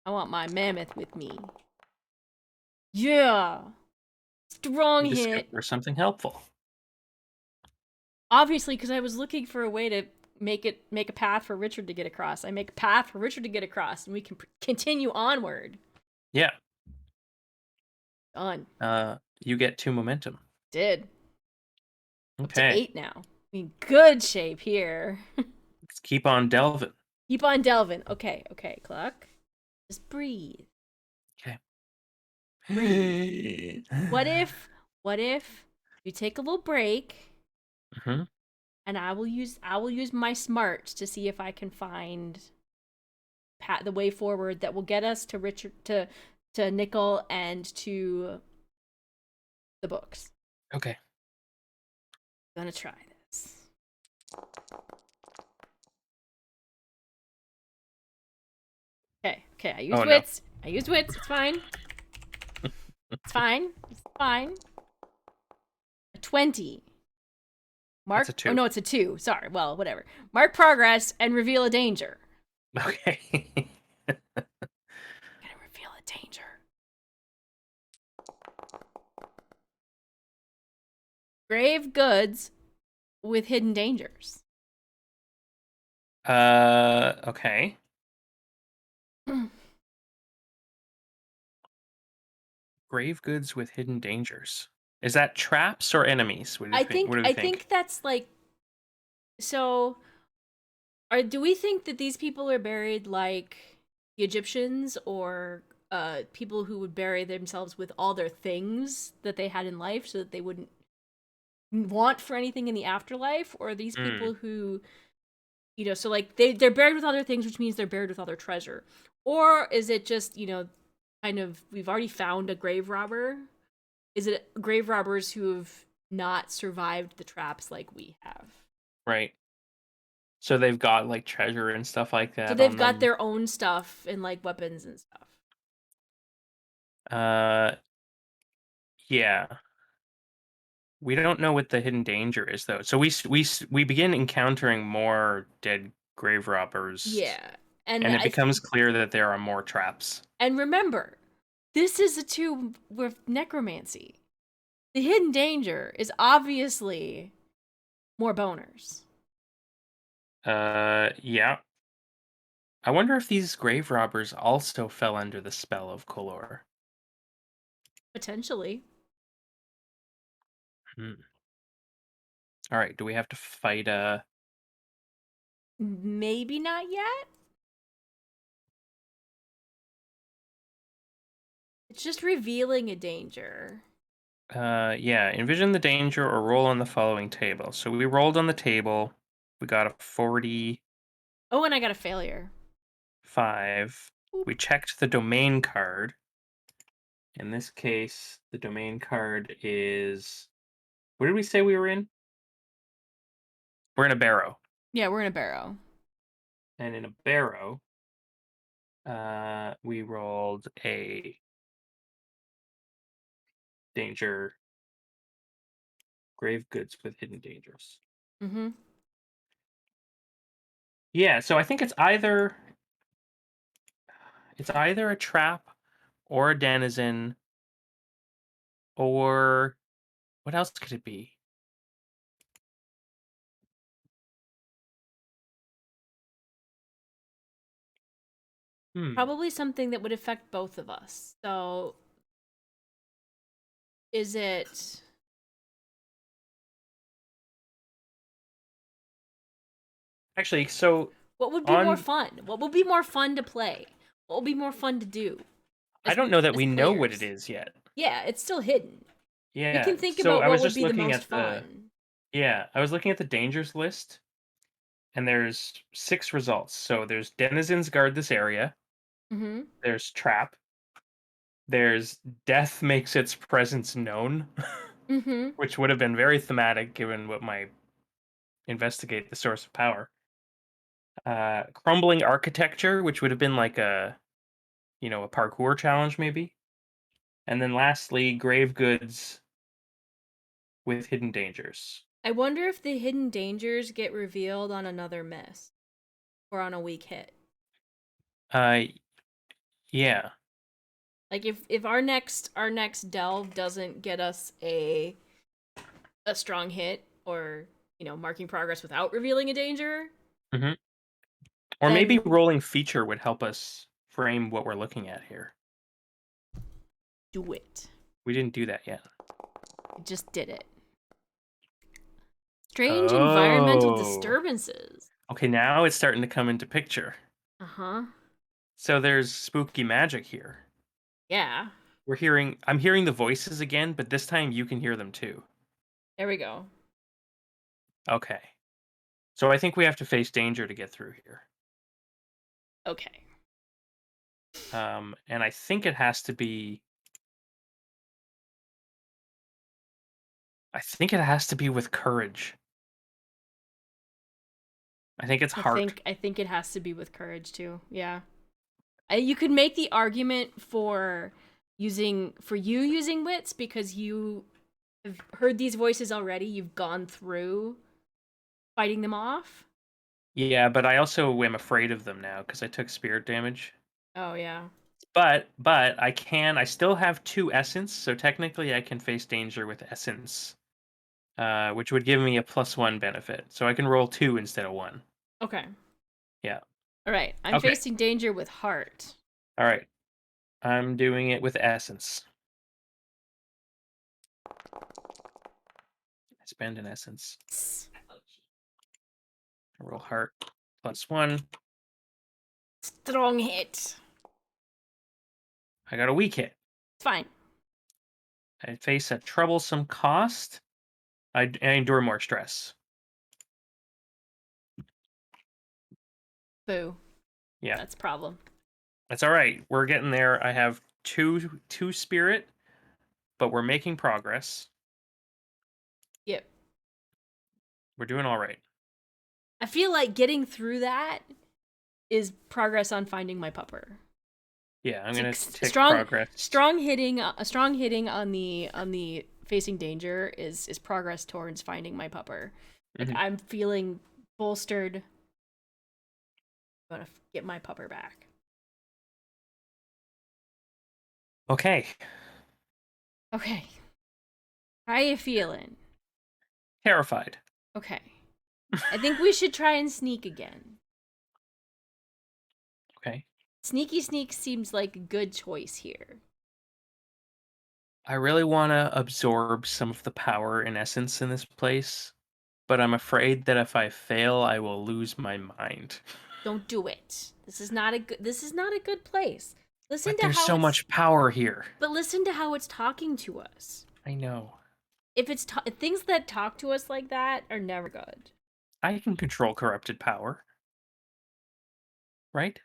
I want my mammoth with me. Yeah, strong You hit. discover something helpful. Obviously, because I was looking for a way to make a path for Richard to get across. I make a path for Richard to get across, and we can continue onward. Yeah. Done. You get two momentum. Did. Up to Okay. 8 now. In good shape here. Let's keep on delving. Keep on delving. Okay, Cluck. Just breathe. Okay. Breathe. What if you take a little break, hmm and I will use my smarts to see if I can find the way forward that will get us to Richard to Nickel and to the books. Okay. I'm gonna try this. Okay. I used Oh no, wits. It's fine. It's fine. It's fine. A 20. that's a Oh 2. no, it's a 2. Sorry. Well, whatever. Mark progress and reveal a danger. Okay. Gonna reveal a danger. Grave goods with hidden dangers. Okay. Grave goods with hidden dangers. Is that traps or enemies? What do you think? What do we I think? think that's like so do we think that these people are buried like the Egyptians or people who would bury themselves with all their things that they had in life so that they wouldn't want for anything in the afterlife, or are these Mm, people who, so like they're buried with other things, which means they're buried with other treasure? Or is it just, kind of we've already found a grave robber? Is it grave robbers who have not survived the traps like we have? right. So they've got like treasure and stuff like So that they've on got them. their own stuff and like weapons and stuff. Uh, yeah. We don't know what the hidden danger is though. So we begin encountering more dead grave robbers, Yeah. And and it becomes clear that there are more traps. and remember, this is a tomb with necromancy. The hidden danger is obviously more boners. Yeah. I wonder if these grave robbers also fell under the spell of Kolor. Potentially. Hmm. All right, do we have to fight Maybe not yet. It's just revealing a danger. yeah, envision the danger or roll on the following table. So we rolled on the table. We got a 45. Oh, and I got a failure. We Oop. checked the domain card. In this case, the domain card is, what did we say we were in? We're in a barrow. Yeah, we're in a barrow. And in a barrow, we rolled a danger, grave goods with hidden dangers. Mm-hmm. Yeah, so I think it's either a trap or a denizen, or what else could it be? Hmm. Probably something that would affect both of us. So, is it Actually, so what would be more on fun? What would be more fun to play? What would be more fun to do I as don't know that as we know what it players? is yet. Yeah, it's still hidden. We Yeah. can think So about I what was would just be the looking most at the fun. yeah, I was looking at the dangers list, and there's 6 results. So there's denizens guard this area, Mm-hmm. there's trap, there's death makes its presence known, Mm-hmm. which would have been very thematic given what my investigate the source of power. Crumbling architecture, which would have been like a parkour challenge maybe. And then lastly, grave goods with hidden dangers. I wonder if the hidden dangers get revealed on another miss or on a weak hit. Uh yeah. Like if our next delve doesn't get us a strong hit, or marking progress without revealing a danger, hmm Or maybe then rolling feature would help us frame what we're looking at here. do it. We didn't do that yet. I just did it. Strange environmental Oh. disturbances. Okay, now it's starting to come into picture. Uh-huh. So there's spooky magic here. Yeah. I'm hearing the voices again, but this time you can hear them too. There we go. Okay. So I think we have to face danger to get through here. Okay. And I think it has to be. I think it has to be with courage. I think it's heart. I think it has to be with courage too. Yeah. You could make the argument for you using wits because you have heard these voices already. You've gone through fighting them off. Yeah, but I also am afraid of them now because I took spirit damage. Oh yeah. But I still have 2 essence, so technically I can face danger with essence, which would give me a +1 benefit. So I can roll 2 instead of 1. Okay. Yeah. All right. I'm Okay. facing danger with heart. All right. I'm doing it with essence. I spend an essence. I roll heart +1. Strong hit. I got a weak hit. It's fine. I face a troublesome cost. I endure more stress. Boo. Yeah. That's a problem. That's all right. We're getting there. I have two spirit, but we're making progress. Yep. We're doing all right. I feel like getting through that is progress on finding my pupper. Yeah, I'm gonna tick Strong, progress. strong hitting, a strong hitting on the facing danger is progress towards finding my pupper. Like Mhm. I'm feeling bolstered. I'm gonna get my pupper back. Okay. Okay. How you feeling? Terrified. Okay. I think we should try and sneak again. Okay. Sneaky sneak seems like a good choice here. I really want to absorb some of the power and essence in this place, but I'm afraid that if I fail, I will lose my mind. Don't do it. This is not a good place. Listen But to there's how so it's much power here. but listen to how it's talking to us. I know. If things that talk to us like that are never good. I can control corrupted power, right?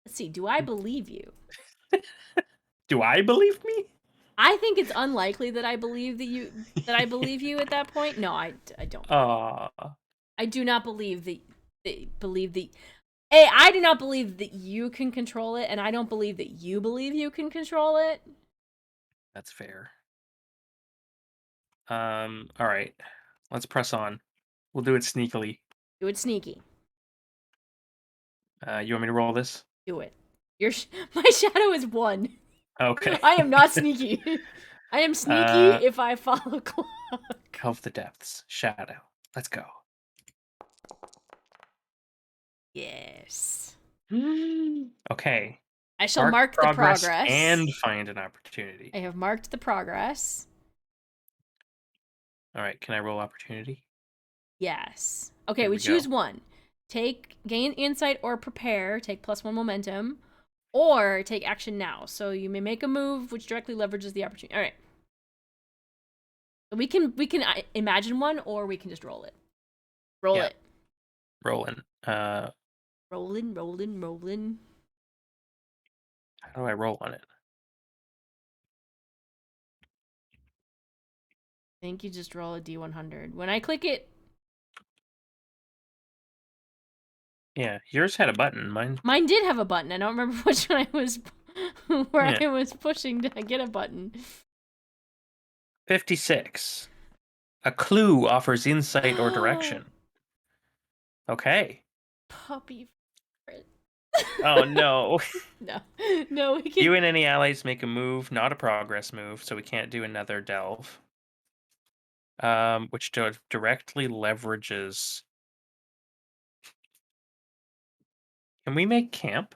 Let's see. Do I believe you? Do I believe me? I think it's unlikely that I believe you at that point. No, I don't. Aw, I do not believe that. A, I do not believe that you can control it, and I don't believe that you believe you can control it. that's fair. All right. Let's press on. We'll do it sneakily. Do it sneaky. You want me to roll this? Do it. My shadow is 1. Okay. I am not sneaky. I am sneaky uh, if I follow Cluck. Help the depths. Shadow. Let's go. Yes. Okay. I shall Mark mark the progress progress. and find an opportunity. I have marked the progress. All right. Can I roll opportunity? Yes. Okay, Here we we go. choose one. Gain insight or prepare, take +1 momentum, or take action now. So you may make a move which directly leverages the opportunity. All right. So we can imagine one, or we can just roll it. Roll Yeah. it. Rolling. Rolling, rolling, rolling. How do I roll on it? I think you just roll a D100. When I click it, Yeah. Yours had a button. mine did have a button. I don't remember which one I was where Yeah. I was pushing to get a button. 56. A clue offers insight or direction. Okay. Puppy. Oh no. No, no, we can. You and any allies make a move, not a progress move, so we can't do another delve. Which directly leverages. Can we make camp?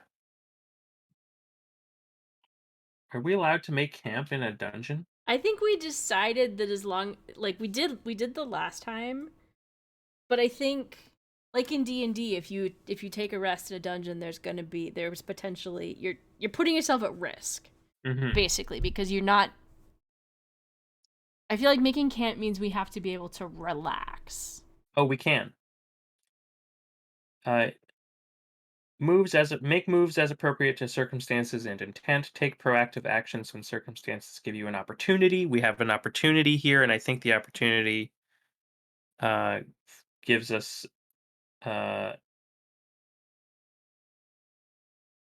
Are we allowed to make camp in a dungeon? I think we decided that as long like we did the last time, but I think like in D&D if you take a rest in a dungeon there's potentially you're putting yourself at risk Mm-hmm. basically because you're not I feel like making camp means we have to be able to relax. Oh, we can. Uh, make moves as appropriate to circumstances and intent. Take proactive actions when circumstances give you an opportunity. We have an opportunity here, and I think the opportunity uh, gives us uh,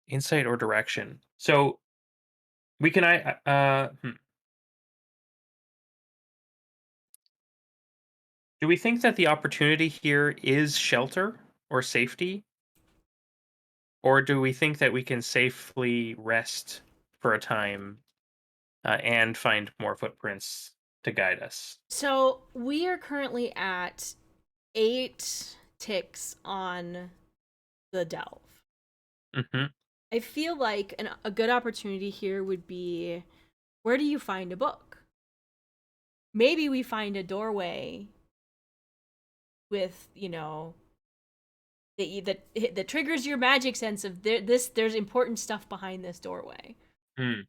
insight or direction. So we can do we think that the opportunity here is shelter or safety, or do we think that we can safely rest for a time and find more footprints to guide us? So we are currently at 8 ticks on the delve. Hmm. I feel like a good opportunity here would be, where do you find a book? Maybe we find a doorway with, that triggers your magic sense of there's important stuff behind this doorway. Hmm.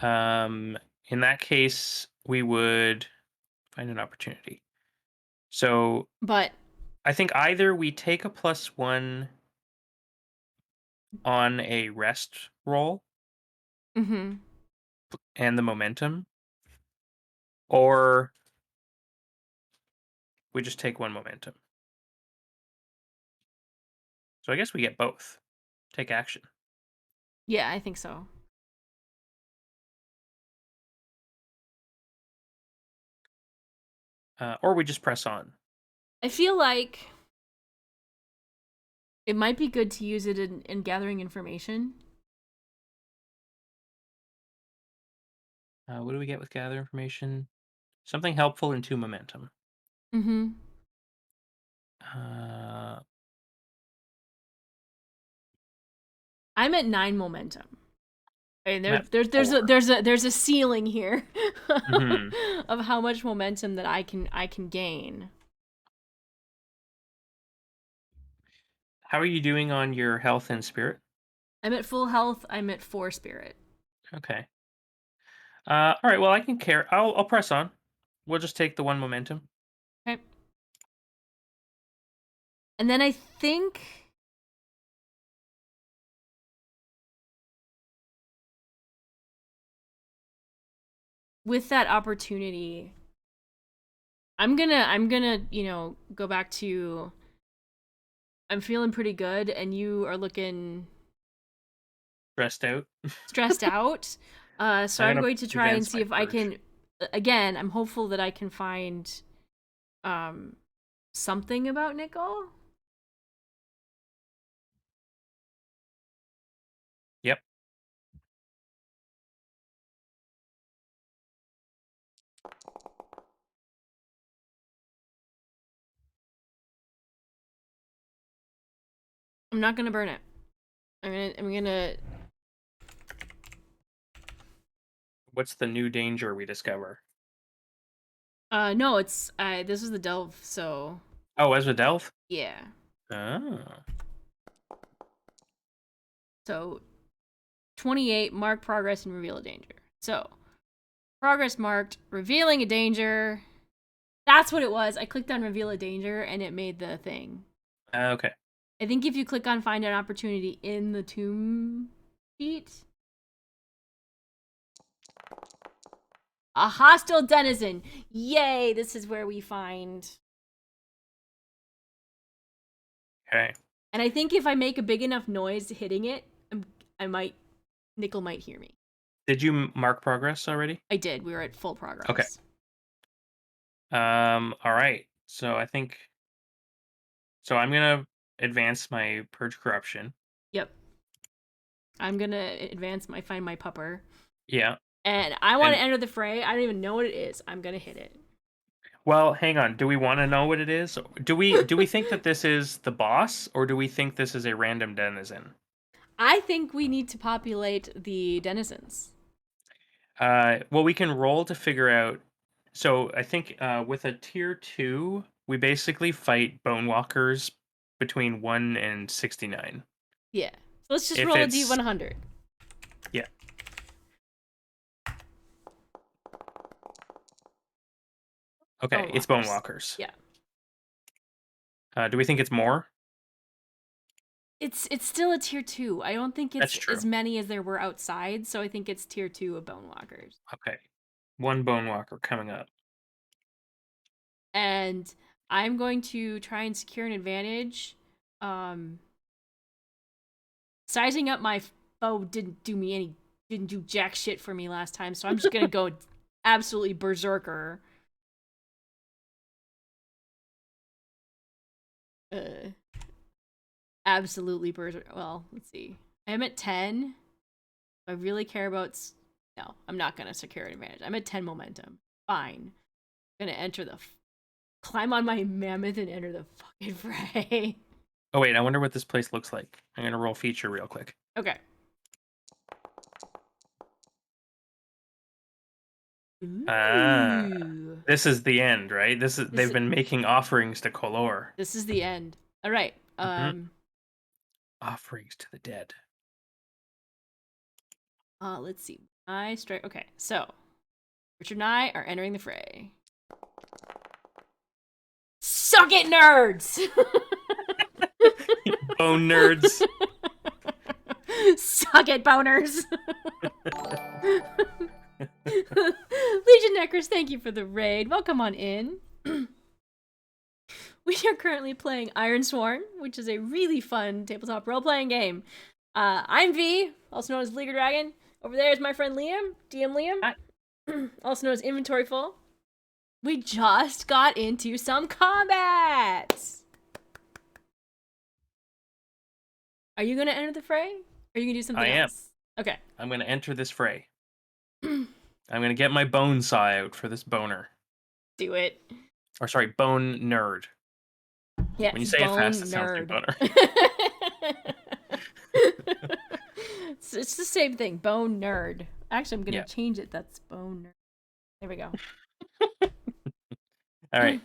Um, in that case, we would find an opportunity. So But I think either we take a +1 on a rest roll mhm. and the momentum, or we just take one momentum. So I guess we get both. Take action. Yeah, I think so. Or we just press on. I feel like it might be good to use it in gathering information. What do we get with gather information? Something helpful and 2 momentum. Mm-hmm. Uh, I'm at 9 momentum. I mean, I'm at there's 4. a ceiling here Hmm. of how much momentum that I can gain. How are you doing on your health and spirit? I'm at full health. I'm at 4 spirit. Okay. All right. Well, I can care. I'll press on. We'll just take the 1 momentum. Okay. And then I think with that opportunity, I'm gonna go back to, I'm feeling pretty good and you are looking Stressed out. stressed out. So I'm I'm gonna going to try and advance see my if I purge. can, again, I'm hopeful that I can find um something about Nickel. Yep. I'm not gonna burn it. I'm gonna What's the new danger we discover? no, it's this is the delve, so Oh, as a delve? yeah. Oh. So 28, mark progress and reveal a danger. So progress marked, revealing a danger. That's what it was. I clicked on reveal a danger and it made the thing. Okay. I think if you click on find an opportunity in the tomb sheet, a hostile denizen. Yay, this is where we find. Okay. And I think if I make a big enough noise hitting it, I might, Nickel might hear me. Did you mark progress already? I did. We were at full Okay. progress. All right. So I think I'm gonna advance my purge corruption. Yep. I'm gonna advance my find my pupper. Yeah. And I want to And enter the fray. I don't even know what it is. I'm gonna hit it. well, hang on. Do we want to know what it is? Do we think that this is the boss, or do we think this is a random denizen? I think we need to populate the denizens. Well, we can roll to figure out. So I think with a tier 2, we basically fight bone walkers between 1 and 69. Yeah. So let's just If roll a it's D100. yeah, Okay, Bone it's walkers. bonewalkers. Yeah. Do we think it's more? It's still a tier 2. I don't think That's it's true. as many as there were outside, so I think it's tier 2 of bone walkers. Okay. One bonewalker coming up. And I'm going to try and secure an advantage. Sizing up my foe didn't do jack shit for me last time, so I'm just gonna go absolutely berserker. Uh, absolutely berserker. Well, let's see. I'm at 10. I really care about. No, I'm not gonna secure an advantage. I'm at 10 momentum. Fine. I'm gonna enter the. Climb on my mammoth and enter the fucking fray. Oh wait, I wonder what this place looks like. I'm gonna roll feature real quick. Okay. Ah, Ooh. this is the end, right? They've been making offerings to Kolor. This is the end. All right. Offerings to the dead. Let's see. I strike. Okay, so Richard and I are entering the fray. Suck it, nerds! Bone nerds. Suck it, boners! Legion Neckers, thank you for the raid. Welcome on in. We are currently playing Ironsworn, which is a really fun tabletop role-playing game. I'm V, also known as Leaguer Dragon. Over there is my friend Liam, DM Liam, Hi. also known as Inventory Full. We just got into some combat! Are you gonna enter the fray? Or are you gonna do something else? Okay. I'm gonna enter this fray. I'm gonna get my bone saw out for this boner. Do it. Or sorry, bone nerd. Yeah, When you say it fast, it sounds like boner. It's the same thing. Bone nerd. Actually, I'm gonna Yeah. change it. That's bone nerd. There we go. All right.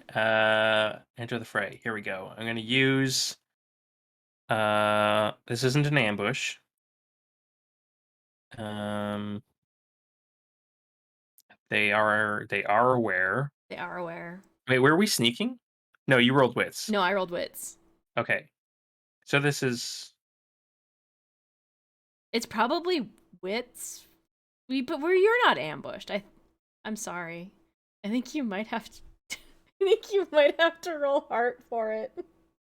Enter the fray. Here we go. I'm gonna use. This isn't an ambush. They are aware. They are aware. Wait, were we sneaking? No, you rolled wits. No, I rolled wits. Okay. So this is. It's probably wits. But you're not ambushed. I'm sorry. I think you might have to. I think you might have to roll heart for it.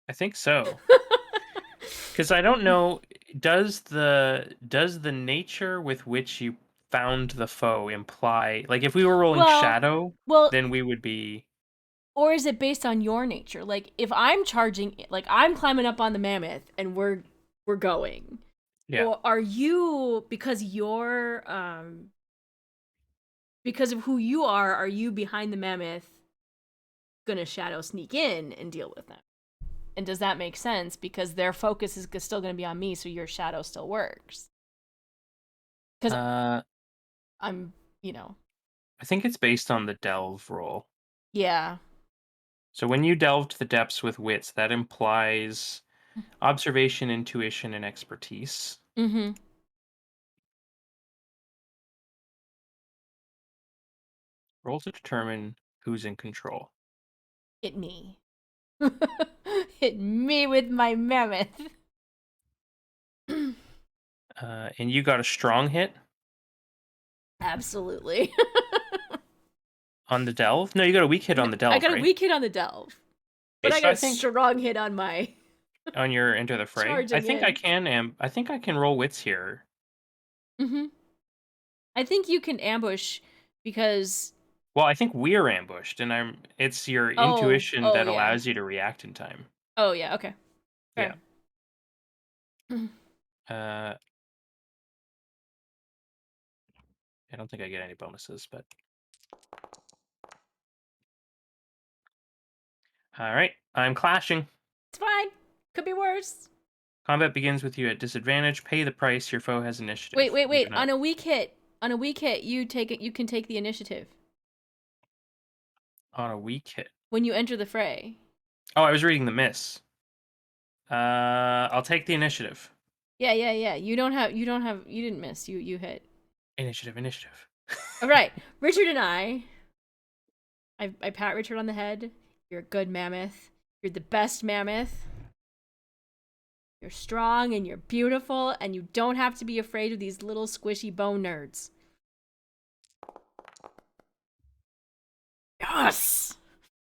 I think so. Because I don't know. Does the nature with which you found the foe imply, like, if we were rolling shadow, then we would be. Or is it based on your nature? Like, if I'm charging, like, I'm climbing up on the mammoth and we're going. Yeah. Or are you, because because of who you are you behind the mammoth gonna shadow sneak in and deal with them? And does that make sense? Because their focus is still gonna be on me, so your shadow still works. Because I'm, I think it's based on the delve roll. Yeah. So when you delve to the depths with wits, that implies observation, intuition, and expertise. Mm-hmm. Roll to determine who's in control. Hit me. Hit me with my mammoth. And you got a strong hit? Absolutely. On the delve? No, you got a weak hit on the delve, I got right? a weak hit on the delve. But I got a strong hit on my... On your Enter the Fray? I think I can roll wits here. Mm-hmm. I think you can ambush because... Well, I think we're ambushed, and it's your intuition that allows you to react in time. Oh, yeah, okay. Fair. Yeah. I don't think I get any bonuses, but... Alright, I'm clashing. It's fine. Could be worse. Combat begins with you at disadvantage. Pay the price. Your foe has initiative. Wait. On a weak hit, you can take the initiative. On a weak hit? When you enter the fray. Oh, I was reading the miss. I'll take the initiative. Yeah. You didn't miss. You hit. Initiative. All right. Richard and I I pat Richard on the head. You're a good mammoth. You're the best mammoth. You're strong and you're beautiful, and you don't have to be afraid of these little squishy bone nerds. Yes!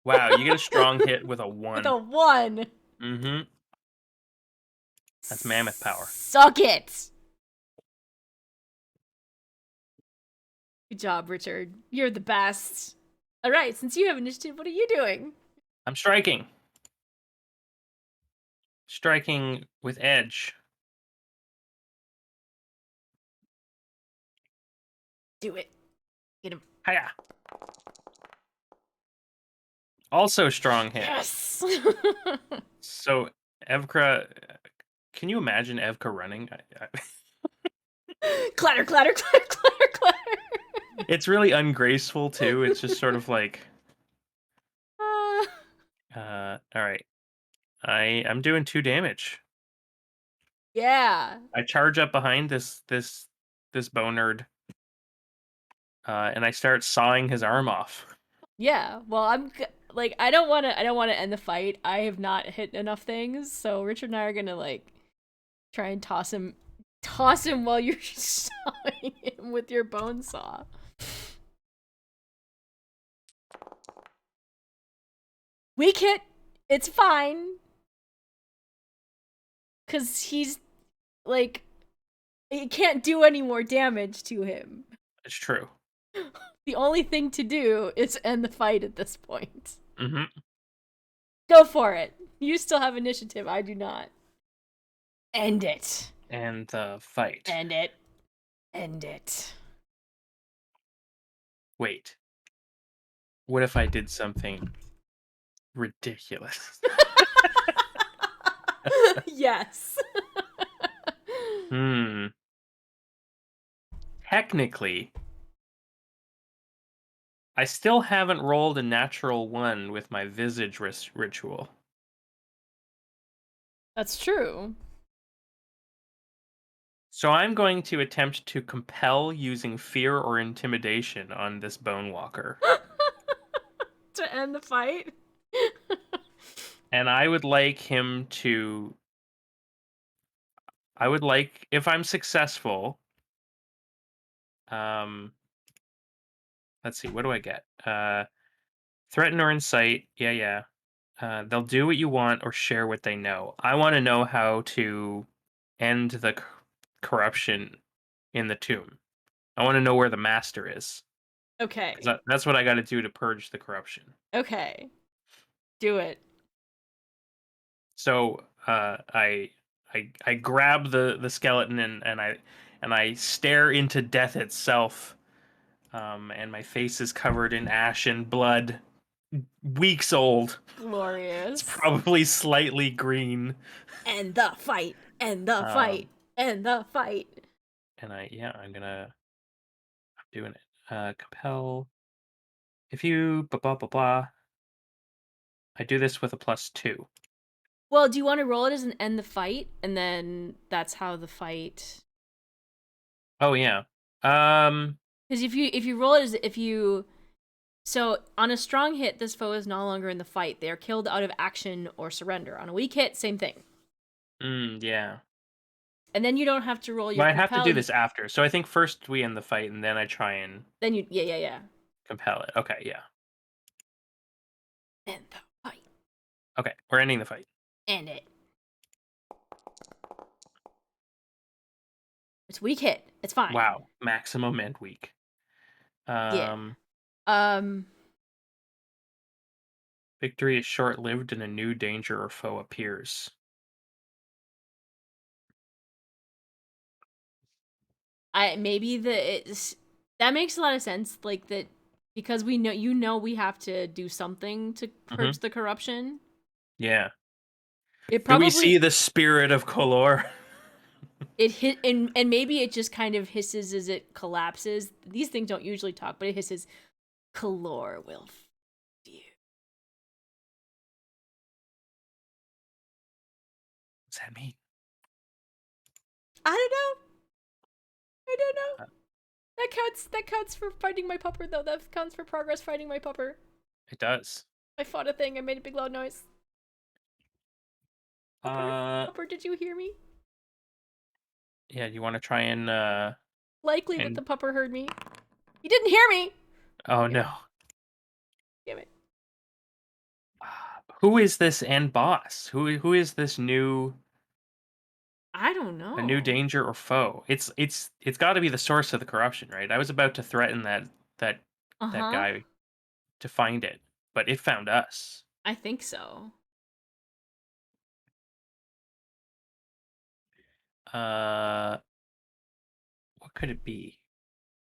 Wow, you get a strong hit with a With 1. a 1. Mm-hmm. That's mammoth power. Suck it! Good job, Richard. You're the best. Alright, since you have initiative, what are you doing? I'm striking. Striking with edge. Do it. Get him. Hiya. Also strong hit. Yes! So Evkra, can you imagine Evka running? Clatter, clatter, clatter, clatter, clatter. It's really ungraceful too. It's just sort of like, all right. I'm doing 2 damage. Yeah. I charge up behind this bone nerd, and I start sawing his arm off. Yeah. Well, like I don't want to end the fight. I have not hit enough things, so Richard and I are going to like try and toss him while you're sawing him with your bone saw. Weak hit. It's fine. Cuz he's like it can't do any more damage to him. It's true. The only thing to do is end the fight at this point. Mm-hmm. Go for it. You still have initiative. I do not. End it. And the fight. End it. End it. Wait. What if I did something ridiculous? Yes. Hmm. Technically, I still haven't rolled a natural 1 with my visage ritual. That's true. So I'm going to attempt to compel using fear or intimidation on this bone walker. To end the fight. And I would like him to if I'm successful, um let's see, what do I get? Threaten or incite. Yeah. They'll do what you want or share what they know. I want to know how to end the corruption in the tomb. I want to know where the master is. Okay. 'Cause that's what I got to do to purge the corruption. Okay. Do it. So I grab the skeleton and I stare into death itself. And my face is covered in ash and blood, weeks old. It's Glorious. probably slightly green. End the fight. End the fight. Um, End the fight. and I'm doing it. Compel. If you blah blah blah blah. I do this with a +2. Well, do you want to roll it as an end the fight, and then that's how the fight? Oh yeah. Because if you roll it as if you, so on a strong hit, this foe is no longer in the fight. They are killed out of action or surrender. On a weak hit, same thing. Yeah. And then you don't have to roll your But I have to compel. do this after. So I think first we end the fight and then I try and Then yeah. compel it. Okay, yeah. End the fight. Okay, we're ending the fight. End it. It's weak hit. It's fine. Wow, maximum and weak. Yeah. Victory is short-lived and a new danger or foe appears. That makes a lot of sense. Like that because we know we have to do something to purge the corruption. Yeah. It Do we probably see the spirit of Kolor? it hit and maybe it just kind of hisses as it collapses. These things don't usually talk, but it hisses. Kolor will fear. What's that mean? I don't know. I don't know. Uh, That counts for fighting my pupper though. That counts for progress fighting my pupper. It does. I fought a thing. I made a big loud noise. Pupper, Uh, Pupper, did you hear me? yeah. You want to try and Likely that and the pupper heard me. He didn't hear me. oh Damn no. it. Damn it. Who is this end boss? Who is this I don't a new know. danger or foe? It's got to be the source of the corruption, right? I was about to threaten that that Uh-huh. guy to find it, but it found us. I think so. Uh, what could it be?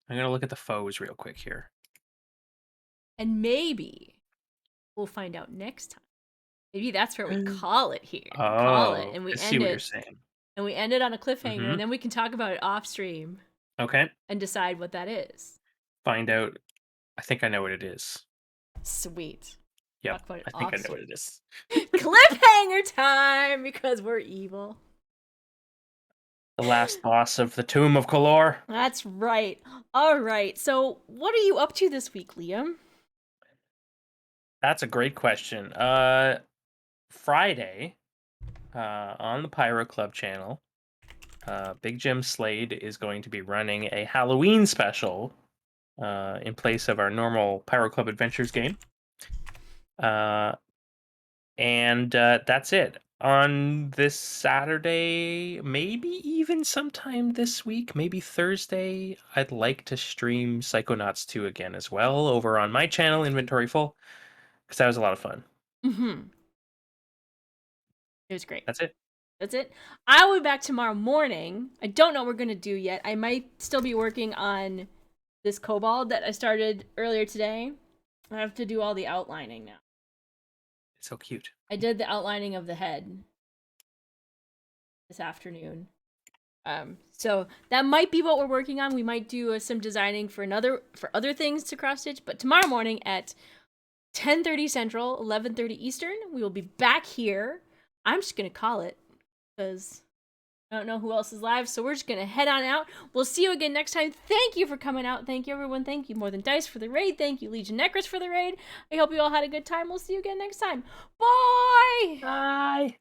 I'm gonna look at the foes real quick here. And maybe we'll find out next time. Maybe that's where we call it here. We call it Oh, and we I see end what you're it. saying. And we end it on a cliffhanger, Mm-hmm. and then we can talk about it off stream Okay. and decide what that is. Find out. I think I know what it is. Sweet. Yep. Talk about it I think off I know what stream. it is. Cliffhanger time because we're evil. The last boss of the Tomb of Kolor. That's right. All right. So, what are you up to this week, Liam? That's a great question. Friday, on the Pyro Club channel, Big Jim Slade is going to be running a Halloween special in place of our normal Pyro Club Adventures game. And that's it. On this Saturday, maybe even sometime this week, maybe Thursday, I'd like to stream Psychonauts 2 again as well over on my channel, Inventory Full, because that was a lot of fun. Mm-hmm. It was great. That's it. That's it. I'll be back tomorrow morning. I don't know what we're gonna do yet. I might still be working on this kobold that I started earlier today. I have to do all the outlining now. It's so cute. I did the outlining of the head this afternoon. So that might be what we're working on. We might do some designing for other things to cross stitch. But tomorrow morning at 10:30 Central, 11:30 Eastern, we will be back here. I'm just gonna call it because I don't know who else is live, so we're just gonna head on out. We'll see you again next time. Thank you for coming out. Thank you, everyone. Thank you, More Than Dice, for the raid. Thank you, Legion Necros, for the raid. I hope you all had a good time. We'll see you again next time. Bye! Bye.